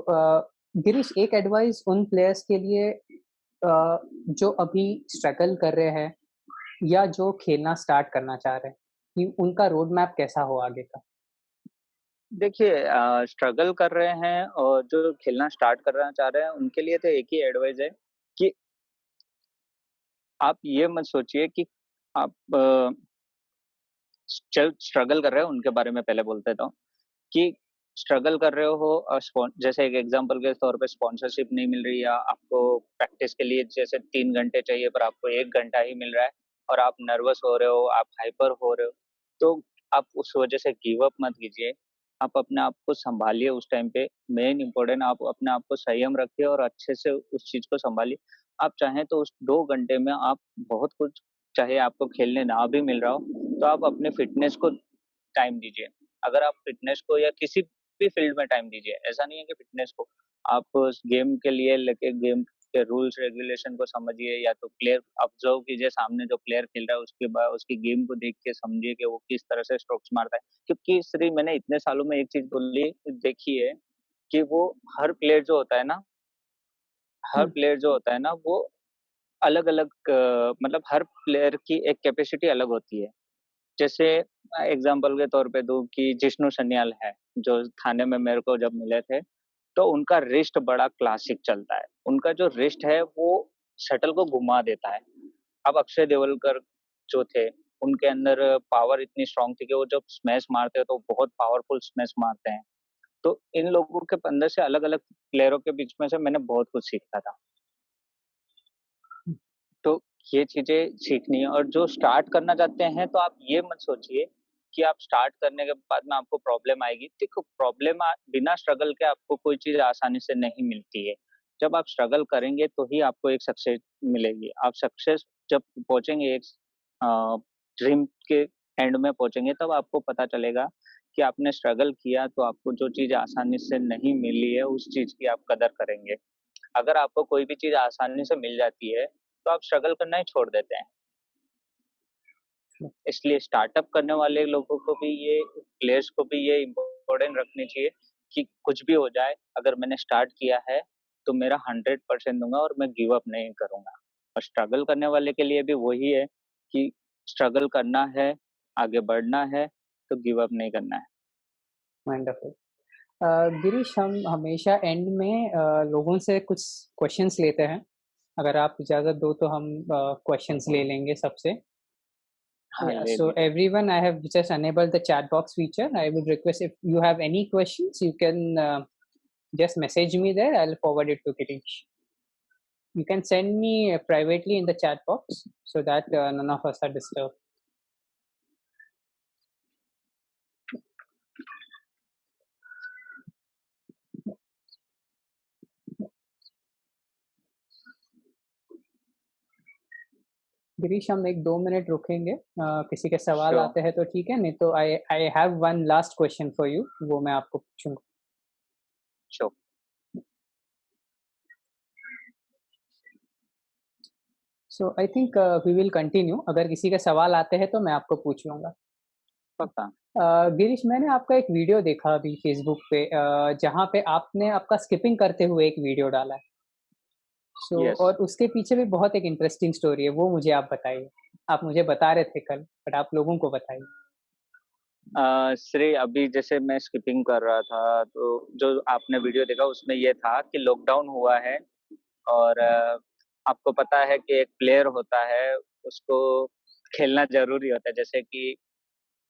Girish, एक एडवाइस उन प्लेयर्स के लिए जो अभी स्ट्रगल कर रहे हैं या जो खेलना स्टार्ट करना चाह रहे हैं, कि उनका रोड मैप कैसा हो आगे का? देखिए स्ट्रगल कर रहे हैं और जो खेलना स्टार्ट करना चाह रहे हैं, उनके लिए तो एक ही एडवाइस है कि आप ये मत सोचिए कि आप स्ट्रगल कर रहे हो उनके बारे में पहले बोल देता हूँ कि स्ट्रगल कर रहे हो जैसे एक एग्जांपल के तौर पे स्पॉन्सरशिप नहीं मिल रही या आपको प्रैक्टिस के लिए जैसे 3 घंटे चाहिए पर आपको 1 घंटा ही मिल रहा है और आप नर्वस हो रहे हो, आप हाइपर हो रहे हो, तो आप उस वजह से गिव अप मत कीजिए। आप अपने आप को संभालिए उस टाइम पे। मेन इम्पोर्टेंट आप अपने आप को संयम रखिए और अच्छे से उस चीज को संभालिए। आप चाहें तो उस 2 घंटे में आप बहुत कुछ, चाहे आपको खेलने ना भी मिल रहा हो, तो आप अपने फिटनेस को टाइम दीजिए। अगर आप फिटनेस को या किसी भी फील्ड में टाइम दीजिए, ऐसा नहीं है कि फिटनेस को आप उस गेम के लिए लेके गेम के रूल्स रेगुलेशन को समझिए या तो प्लेयर ऑब्जर्व कीजिए, सामने जो प्लेयर खेल रहा है उसके बाद उसकी गेम को देख के समझिए कि वो किस तरह से स्ट्रोक्स मारता है। क्योंकि श्री मैंने इतने सालों में एक चीज बोली देखी है कि वो हर प्लेयर जो होता है ना, हर हुँ, प्लेयर जो होता है ना वो अलग-अलग मतलब हर प्लेयर की एक कैपेसिटी अलग होती है। जैसे एग्ज़ाम्पल के तौर पे दूँ कि जिष्णु सन्याल है, जो थाने में मेरे को जब मिले थे, तो उनका रिस्ट बड़ा क्लासिक चलता है। उनका जो रिस्ट है वो शटल को घुमा देता है। अब अक्षय देओलकर जो थे, उनके अंदर पावर इतनी स्ट्रॉन्ग थी कि वो जब स्मैश मारते हैं तो बहुत पावरफुल स्मैश मारते हैं। तो इन लोगों के अंदर से अलग-अलग प्लेयरों के बीच में से मैंने बहुत कुछ सीखा था। हुँ, तो ये चीज़ें सीखनी है और जो स्टार्ट करना चाहते हैं तो आप ये मत सोचिए कि आप स्टार्ट करने के बाद में आपको प्रॉब्लम आएगी। देखो प्रॉब्लम बिना स्ट्रगल के आपको कोई चीज़ आसानी से नहीं मिलती है। जब आप स्ट्रगल करेंगे तो ही आपको एक सक्सेस मिलेगी। आप सक्सेस जब पहुँचेंगे एक ड्रीम के एंड में पहुँचेंगे तब आपको पता चलेगा कि आपने स्ट्रगल किया तो आपको जो चीज़ आसानी से नहीं मिली है उस चीज़ की आप कदर करेंगे। अगर आपको कोई भी चीज़ आसानी से मिल जाती है, तो आप स्ट्रगल करना ही छोड़ देते हैं। हुँ, इसलिए स्टार्टअप करने वाले लोगों को भी ये प्लेयर्स को भी ये इम्पोर्टेंट रखनी चाहिए कि कुछ भी हो जाए, अगर मैंने स्टार्ट किया है, तो मेरा 100% दूँगा और मैं गिव अप नहीं करूँगा। और स्ट्रगल करने वाले के लिए भी वही है कि स्ट्रगल करना है, आगे बढ़ना है, तो गिव अप नहीं करना है। वंडरफुल। गिरीश, हम हमेशा एंड में लोगों से कुछ क्वेश्चन्स लेते हैं। अगर आप इजाज़त दो तो हम क्वेश्चन्स ले लेंगे सबसे। हाँ, Yeah, ले so लीजिए। everyone, I have just enabled the chat box feature. I would request if you have any questions, you can just message me there. I'll forward it to Girish. You can send me privately in the chat box so that none of us are disturbed. Girish, हम 1-2 minute रुकेंगे, किसी के सवाल sure आते हैं तो ठीक है, नहीं तो I have one last question for you, वो मैं आपको पूछूंगा. Sure so I think we will continue. अगर किसी के सवाल आते हैं तो मैं आपको पूछ लूंगा. पक्का गिरीश, मैंने आपका एक वीडियो देखा अभी फेसबुक पे, जहाँ पे आपने आपका स्किपिंग करते हुए एक वीडियो डाला है. यस और उसके पीछे भी बहुत एक इंटरेस्टिंग स्टोरी है, वो मुझे आप बताइए. आप मुझे बता रहे थे कल, बट आप लोगों को बताइए. श्रेय अभी जैसे मैं स्किपिंग कर रहा था तो जो आपने वीडियो देखा उसमें ये था कि लॉकडाउन हुआ है और आपको पता है कि एक प्लेयर होता है उसको खेलना जरूरी होता है जैसे कि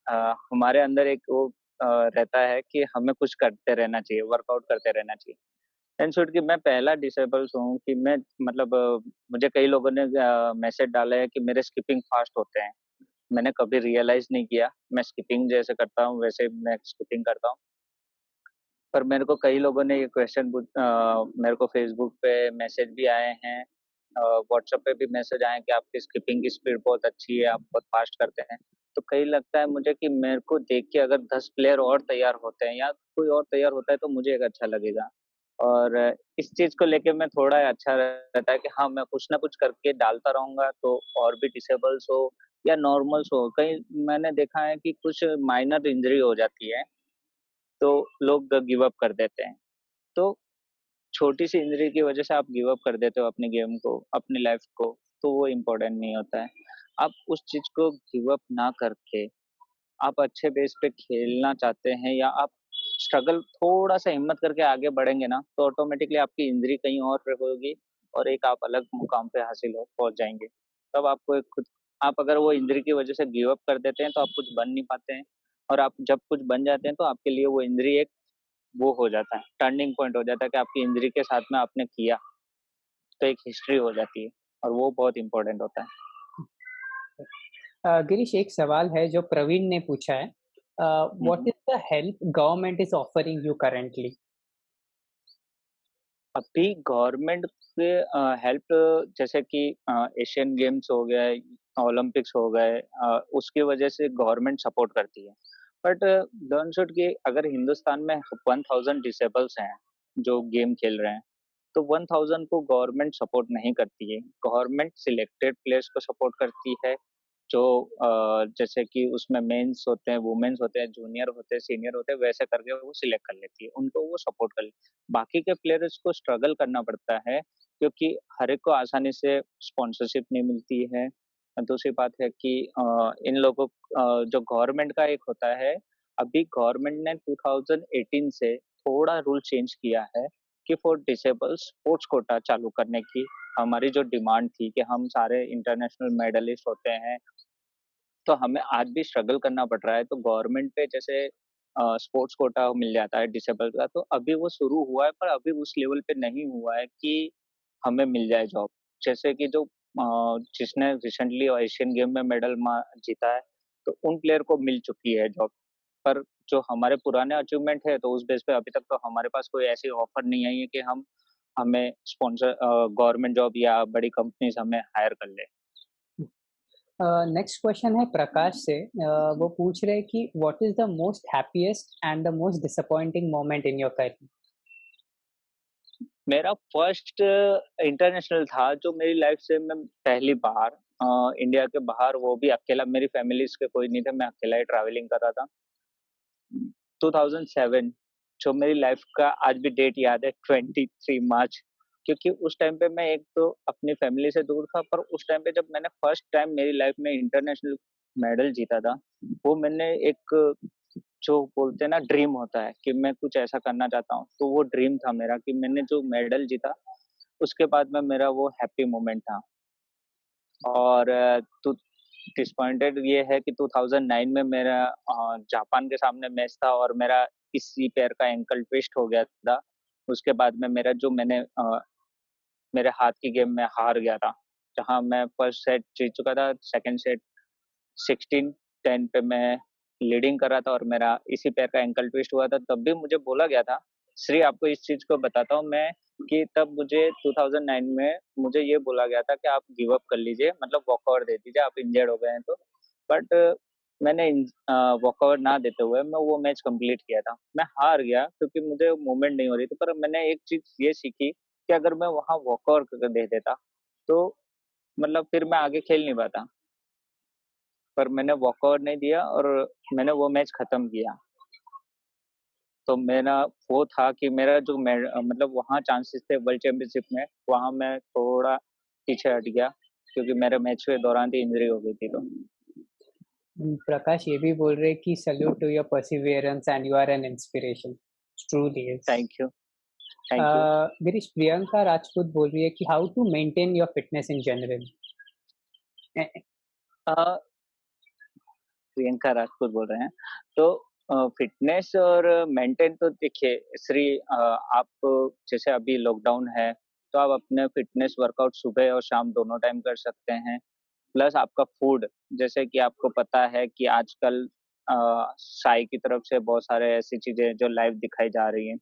अ, हमारे अंदर एक वो रहता है कि हमें कुछ करते रहना चाहिए वर्कआउट करते रहना चाहिए इन शॉर्ट कि मैं पहला डिसेबल्स हूँ कि मैं मतलब मुझे कई लोगों ने मैसेज डाला है कि मेरे स्किपिंग फास्ट होते हैं मैंने कभी रियलाइज नहीं किया मैं स्किपिंग जैसे करता हूँ वैसे मैं स्किपिंग करता हूँ पर मेरे को कई लोगों ने ये क्वेश्चन मेरे को फेसबुक पे मैसेज भी आए हैं व्हाट्सएप पे भी मैसेज आए हैं कि आपकी स्किपिंग की स्पीड बहुत अच्छी है आप बहुत फास्ट करते हैं तो कई लगता है मुझे कि मेरे को देख के अगर 10 प्लेयर और तैयार होते हैं या कोई और तैयार होता है तो मुझे एक अच्छा लगेगा और इस चीज को लेके मैं थोड़ा अच्छा रहता है कि हाँ मैं कुछ ना कुछ करके डालता रहूंगा तो और भी डिसेबल्स हो या नॉर्मल्स हो कहीं मैंने देखा है कि कुछ माइनर इंजरी हो जाती है तो लोग गिव अप कर देते हैं तो छोटी सी इंजरी की वजह से आप गिव अप कर देते हो अपनी गेम को अपनी लाइफ को तो वो इम्पोर्टेंट नहीं होता है आप उस चीज को गिव अप ना करके आप अच्छे बेस पे खेलना चाहते हैं या आप स्ट्रगल थोड़ा सा हिम्मत करके आगे बढ़ेंगे ना तो ऑटोमेटिकली आपकी इंजरी कहीं और होगी और एक आप अलग मुकाम पे हासिल हो पहुंच जाएंगे तब आपको एक खुद आप अगर वो इंजरी की वजह से गिव अप कर देते हैं तो आप कुछ बन नहीं पाते हैं और आप जब कुछ बन जाते हैं तो आपके लिए वो इंजरी एक वो हो जाता है टर्निंग पॉइंट हो जाता है कि आपकी इंजरी के साथ में आपने किया तो एक हिस्ट्री हो जाती है और वो बहुत इंपॉर्टेंट होता है गिरीश, एक सवाल है जो प्रवीण ने पूछा है. What hmm. Is the help government is offering you currently? अभी गवर्नमेंट के हेल्प जैसे कि एशियन गेम्स हो गए ओलंपिक्स हो गए उसकी वजह से गवर्नमेंट सपोर्ट करती है बट लर्न शुड कि अगर हिंदुस्तान में 1000 डिसेबल्स हैं जो गेम खेल रहे हैं तो 1000 को गवर्नमेंट सपोर्ट नहीं करती है गवर्नमेंट सिलेक्टेड प्लेयर्स को सपोर्ट करती है जो जैसे कि उसमें मेंस होते हैं वुमेन्स होते हैं जूनियर होते हैं सीनियर होते हैं वैसे करके वो सिलेक्ट कर लेती है उनको वो सपोर्ट कर लेती है बाकी के प्लेयर्स को स्ट्रगल करना पड़ता है क्योंकि हर एक को आसानी से स्पॉन्सरशिप नहीं मिलती है दूसरी बात है कि इन लोगों जो गवर्नमेंट का एक होता है अभी गवर्नमेंट ने 2018 से थोड़ा रूल चेंज किया है कि फॉर डिसेबल्स स्पोर्ट्स कोटा चालू करने की हमारी जो डिमांड थी कि हम सारे इंटरनेशनल मेडलिस्ट होते हैं तो हमें आज भी स्ट्रगल करना पड़ रहा है तो गवर्नमेंट पे जैसे स्पोर्ट्स कोटा मिल जाता है डिसेबल का तो अभी वो शुरू हुआ है पर अभी उस लेवल पे नहीं हुआ है कि हमें मिल जाए जॉब जैसे कि जो जिसने रिसेंटली एशियन गेम में मेडल जीता है तो उन प्लेयर को मिल चुकी है जॉब पर जो हमारे पुराने अचीवमेंट है तो उस बेस पे अभी तक तो हमारे पास कोई ऐसी ऑफर नहीं आई है कि हम हमें स्पॉन्सर गवर्नमेंट जॉब या बड़ी कंपनीज हमें हायर कर ले नेक्स्ट क्वेश्चन है प्रकाश से. वो पूछ रहे हैं कि what is the most happiest and the most disappointing moment in your career? मेरा फर्स्ट इंटरनेशनल था जो मेरी लाइफ से मैं पहली बार इंडिया के बाहर वो भी अकेला मेरी फैमिली के कोई नहीं थे मैं अकेला ही ट्रैवलिंग कर रहा था 2007 जो मेरी लाइफ का आज भी डेट याद है 23 मार्च क्योंकि उस टाइम पे मैं एक तो अपनी फैमिली से दूर था पर उस टाइम पे जब मैंने फर्स्ट टाइम मेरी लाइफ में इंटरनेशनल मेडल जीता था वो मैंने एक जो बोलते हैं ना ड्रीम होता है कि मैं कुछ ऐसा करना चाहता हूँ तो वो ड्रीम था मेरा कि मैंने जो मेडल जीता उसके बाद में मेरा वो हैप्पी मोमेंट था और तो डिसअपॉइंटेड ये है कि 2009 में मेरा जापान के सामने मैच था और मेरा इसी पैर का एंकल ट्विस्ट हो गया था उसके बाद में मेरा जो मैंने मेरे हाथ की गेम में हार गया था, जहाँ मैं फर्स्ट सेट जीत चुका था, सेकंड सेट 16-10 पे मैं लीडिंग कर रहा था और मेरा इसी पैर का एंकल ट्विस्ट हुआ था। तब भी मुझे बोला गया था, श्री आपको इस चीज़ को बताता हूँ मैं, कि तब मुझे 2009 में मुझे ये बोला गया था कि आप गिव अप कर लीजिए, मतलब वॉकओवर दे दीजिए, आप इंजर्ड हो गए हैं तो। बट मैंने वॉकओवर ना देते हुए मैं वो मैच कंप्लीट किया था। मैं हार गया क्योंकि मुझे मूवमेंट नहीं हो रही थी, पर मैंने एक चीज़ ये सीखी कि अगर मैं वहाँ वॉकओवर करके दे देता, तो मतलब फिर मैं आगे खेल नहीं पाता। पर मैंने वॉकओवर नहीं दिया और मैंने वो मैच खत्म किया। तो मेरा वो था कि मेरा जो मतलब वहाँ चांसेस थे वर्ल्ड चैंपियनशिप में, वहाँ मैं थोड़ा पीछे हट गया क्योंकि मेरे मैच के दौरान ही इंजरी हो गई थी तो। प्रकाश ये भी बोल रहे कि salute to your perseverance and you are an inspiration, truly is. Thank you, thank you. Girish, Priyanka Rajput बोल रही है कि how to maintain your fitness in general. Uh, Priyanka Rajput बोल रहे हैं। तो फिटनेस और मेंटेन तो देखिए श्री, आप जैसे अभी लॉकडाउन है, तो आप अपने फिटनेस वर्कआउट सुबह और शाम दोनों टाइम कर सकते हैं। प्लस आपका फूड, जैसे कि आपको पता है कि आजकल साई की तरफ से बहुत सारे ऐसी चीजें जो लाइव दिखाई जा रही हैं,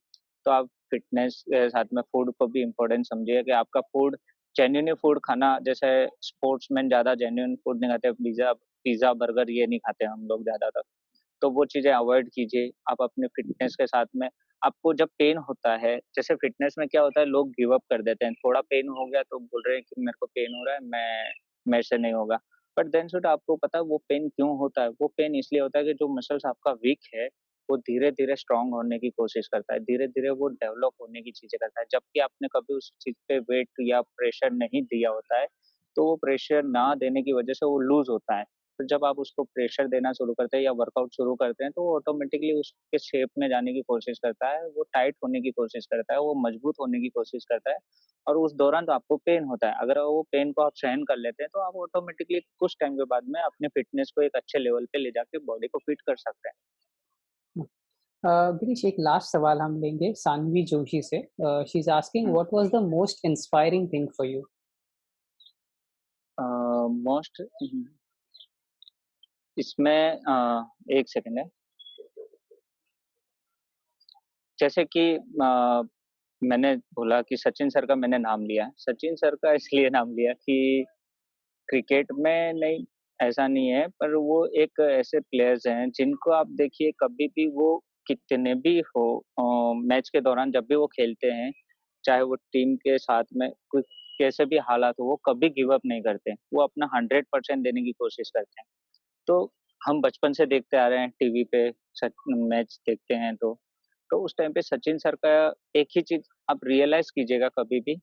तो आप फिटनेस के साथ में फूड को भी इम्पोर्टेंट समझिए कि आपका फूड जेन्युइन फूड खाना, जैसे स्पोर्ट्समैन ज्यादा जेन्युइन फूड नहीं खाते, पिज्जा पिज्जा बर्गर ये नहीं खाते हम लोग ज्यादातर, तो वो चीजें अवॉइड कीजिए। आप अपने फिटनेस के साथ में, आपको जब पेन होता है, जैसे फिटनेस में क्या होता है, लोग गिव अप कर देते हैं, थोड़ा पेन हो गया तो बोल रहे हैं कि मेरे को पेन हो रहा है, मैं मेरे से नहीं होगा। बट देन शुड आपको पता है वो पेन क्यों होता है, वो पेन इसलिए होता है कि जो मसल्स आपका वीक है, वो धीरे धीरे स्ट्रांग होने की कोशिश करता है, धीरे धीरे वो डेवलप होने की चीजें करता है, जबकि आपने कभी उस चीज पे वेट या प्रेशर नहीं दिया होता है, तो वो प्रेशर ना देने की वजह से वो लूज होता है। तो जब आप उसको प्रेशर देना शुरू करते हैं या वर्कआउट शुरू करते हैं, तो वो ऑटोमेटिकली उसके शेप में जाने की कोशिश करता है, वो टाइट होने की कोशिश करता है, वो मजबूत होने की कोशिश करता है, और उस दौरान तो आपको पेन होता है। अगर वो पेन को आप सहन कर लेते हैं, तो आप ऑटोमेटिकली कुछ टाइम के बाद में अपने फिटनेस को एक अच्छे लेवल पे ले जाके बॉडी को फिट कर सकते हैं। गिरीश, एक लास्ट सवाल हम लेंगे सानवी जोशी से। She is asking what was the most inspiring thing for you. Most इसमें एक सेकंड है, जैसे कि मैंने बोला कि सचिन सर का मैंने नाम लिया। सचिन सर का इसलिए नाम लिया कि क्रिकेट में नहीं, ऐसा नहीं है, पर वो एक ऐसे प्लेयर्स हैं जिनको आप देखिए कभी भी वो कितने भी हो मैच के दौरान जब भी वो खेलते हैं, चाहे वो टीम के साथ में कोई कैसे भी हालात हो, वो कभी गिव अप नहीं करते। वो अपना 100% देने की कोशिश करते हैं। तो हम बचपन से देखते आ रहे हैं टीवी पे मैच देखते हैं, तो उस टाइम पे सचिन सर का एक ही चीज आप रियलाइज कीजिएगा कभी भी,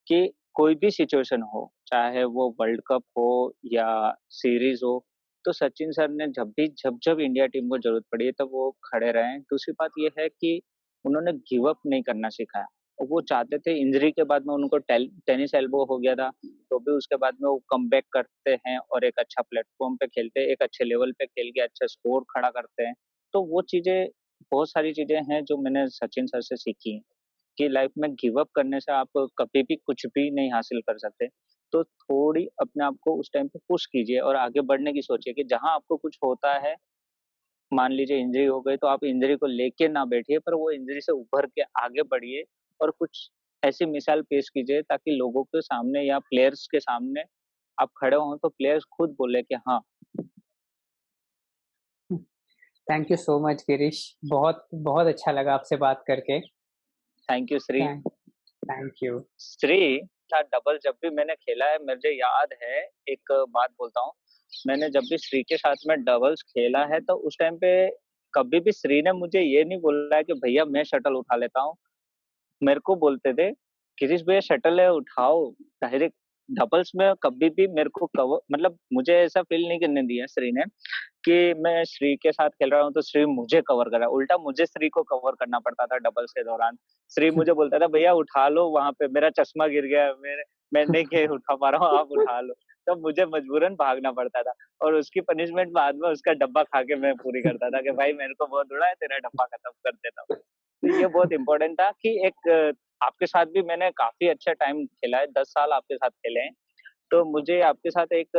कि कोई भी सिचुएशन हो, चाहे वो वर्ल्ड कप हो या सीरीज हो, तो सचिन सर ने जब जब इंडिया टीम को जरूरत पड़ी है तब वो खड़े रहे हैं। दूसरी बात ये है कि उन्होंने गिव अप नहीं करना सिखाया। वो चाहते थे, इंजरी के बाद में उनको टेनिस एल्बो हो गया था, तो भी उसके बाद में वो कमबैक करते हैं और एक अच्छा प्लेटफॉर्म पे खेलते हैं, एक अच्छे लेवल पे खेल के अच्छा स्कोर खड़ा करते हैं। तो वो चीजें, बहुत सारी चीजें हैं जो मैंने सचिन सर से सीखी हैं, कि लाइफ में गिव अप करने से आप कभी भी कुछ भी नहीं हासिल कर सकते। तो थोड़ी अपने आप को उस टाइम पे पुश कीजिए और आगे बढ़ने की सोचिए, कि जहां आपको कुछ होता है, मान लीजिए इंजरी हो गई, तो आप इंजरी को लेके ना बैठिए, पर वो इंजरी से उभर के आगे बढ़िए और कुछ ऐसी मिसाल पेश कीजिए ताकि लोगों के सामने या प्लेयर्स के सामने आप खड़े हों तो प्लेयर्स खुद बोले कि हाँ। Thank you so much Girish, बहुत बहुत अच्छा लगा आपसे बात करके। Thank you Shri. Thank thank you. Shri था डबल जब भी मैंने खेला है, मुझे याद है, एक बात बोलता हूँ, मैंने जब भी श्री के साथ में डबल्स खेला है, तो उस टाइम पे कभी भी श्री ने मुझे ये नहीं बोला है कि भैया मैं शटल उठा लेता हूँ। मेरे को बोलते थे, गिरीश भैया शटल है उठाओ। डायरेक्ट डबल्स में कभी भी मेरे को कवर, मतलब मुझे ऐसा फील नहीं करने दिया श्री ने कि मैं श्री के साथ खेल रहा हूँ तो श्री मुझे कवर कर रहा है, उल्टा मुझे श्री को कवर करना पड़ता था डबल्स के दौरान। श्री मुझे बोलता था भैया उठा लो, वहां पे मेरा चश्मा गिर गया, मैं नहीं के उठा पा रहा हूँ, आप उठा लो। तब मुझे मजबूरन भागना पड़ता था, और उसकी पनिशमेंट बाद में उसका डब्बा खा के मैं पूरी करता था कि भाई मेरे को बहुत उड़ा है, तेरा डब्बा खत्म कर देता हूँ। तो ये बहुत इंपॉर्टेंट था कि एक आपके साथ भी मैंने काफ़ी अच्छा टाइम खेला है, 10 साल आपके साथ खेले हैं। तो मुझे आपके साथ एक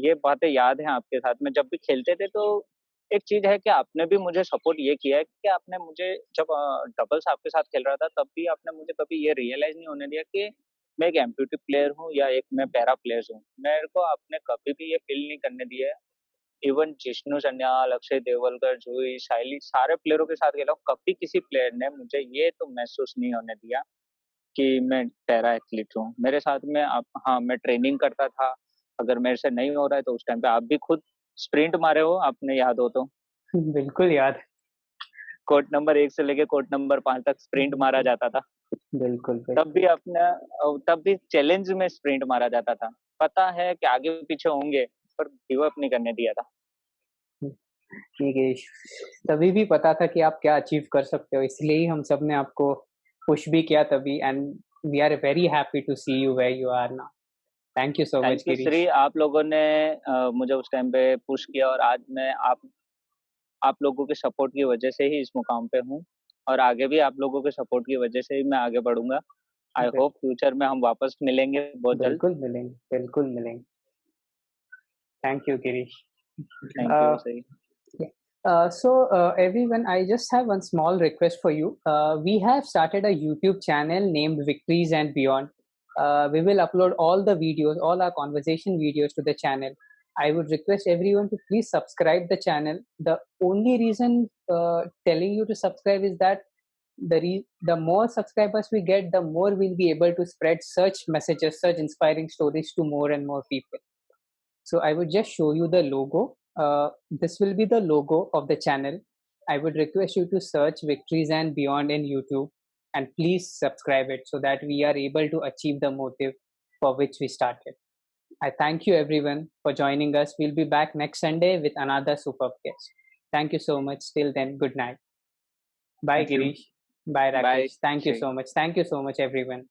ये बातें याद हैं आपके साथ में जब भी खेलते थे तो एक चीज़ है कि आपने भी मुझे सपोर्ट ये किया है कि आपने मुझे जब डबल्स आपके साथ खेल रहा था तब भी आपने मुझे कभी ये रियलाइज़ नहीं होने दिया कि मैं एक एम्पूटी प्लेयर हूँ या एक मैं पैरा प्लेयर हूँ। मेरे को आपने कभी भी ये फ़ील नहीं करने दिया है। इवन जिष्णु सन्याल, अक्षय देवलकर, जूही, सायली सारे प्लेयरों के साथ खेला हूँ, कभी किसी प्लेयर ने मुझे ये तो महसूस नहीं होने दिया कि मैं पैरा एथलीट हूँ। मेरे साथ में आप हाँ, मैं ट्रेनिंग करता था, अगर मेरे से नहीं हो रहा है तो उस टाइम पे आप भी खुद स्प्रिंट मारे हो, आपने याद हो तो। बिल्कुल याद। कोर्ट नंबर 1 से लेके कोर्ट नंबर 5 तक स्प्रिंट मारा जाता था। बिल्कुल, तब बिल्कुल। भी अपना तब भी चैलेंज में स्प्रिंट मारा जाता था। पता है कि आगे-पीछे होंगे, पर गिव अप नहीं करने दिया था। ठीक है, तभी भी पता था कि आप क्या अचीव कर सकते हो, इसलिए ही हम सब ने आपको पुश भी किया तभी and we are very happy to see you where you are now. Thank you so thank much you Girish. Shri, आप लोगों ने मुझे उस टाइम पे पुश किया और आज मैं आप लोगों के सपोर्ट की वजह से ही इस मुकाम पे हूँ और आगे भी आप लोगों के सपोर्ट की वजह से ही मैं आगे बढ़ूँगा। आई बिल होप फ्यूचर में हम वापस मिलेंगे बहुत जल्द। बिल्कुल मिलेंगे, बिल्कुल मिलेंगे। Thank you Girish. Thank you Uh, सही। yeah. Everyone, I just have one small request for you. We have started a YouTube channel named Victories and Beyond. We will upload all the videos, all our conversation videos to the channel. I would request everyone to please subscribe the channel. The only reason telling you to subscribe is that the more subscribers we get, the more we'll be able to spread such messages, such inspiring stories to more and more people. So I would just show you the logo. This will be the logo of the channel. I would request you to search Victories and Beyond in YouTube and please subscribe it so that we are able to achieve the motive for which we started. I thank you everyone for joining us. We'll be back next Sunday with another superb guest. Thank you so much. Till then, good night. Bye, thank you. Girish. Bye, bye Rakesh. Thank you Shri. so much. Thank you so much, everyone.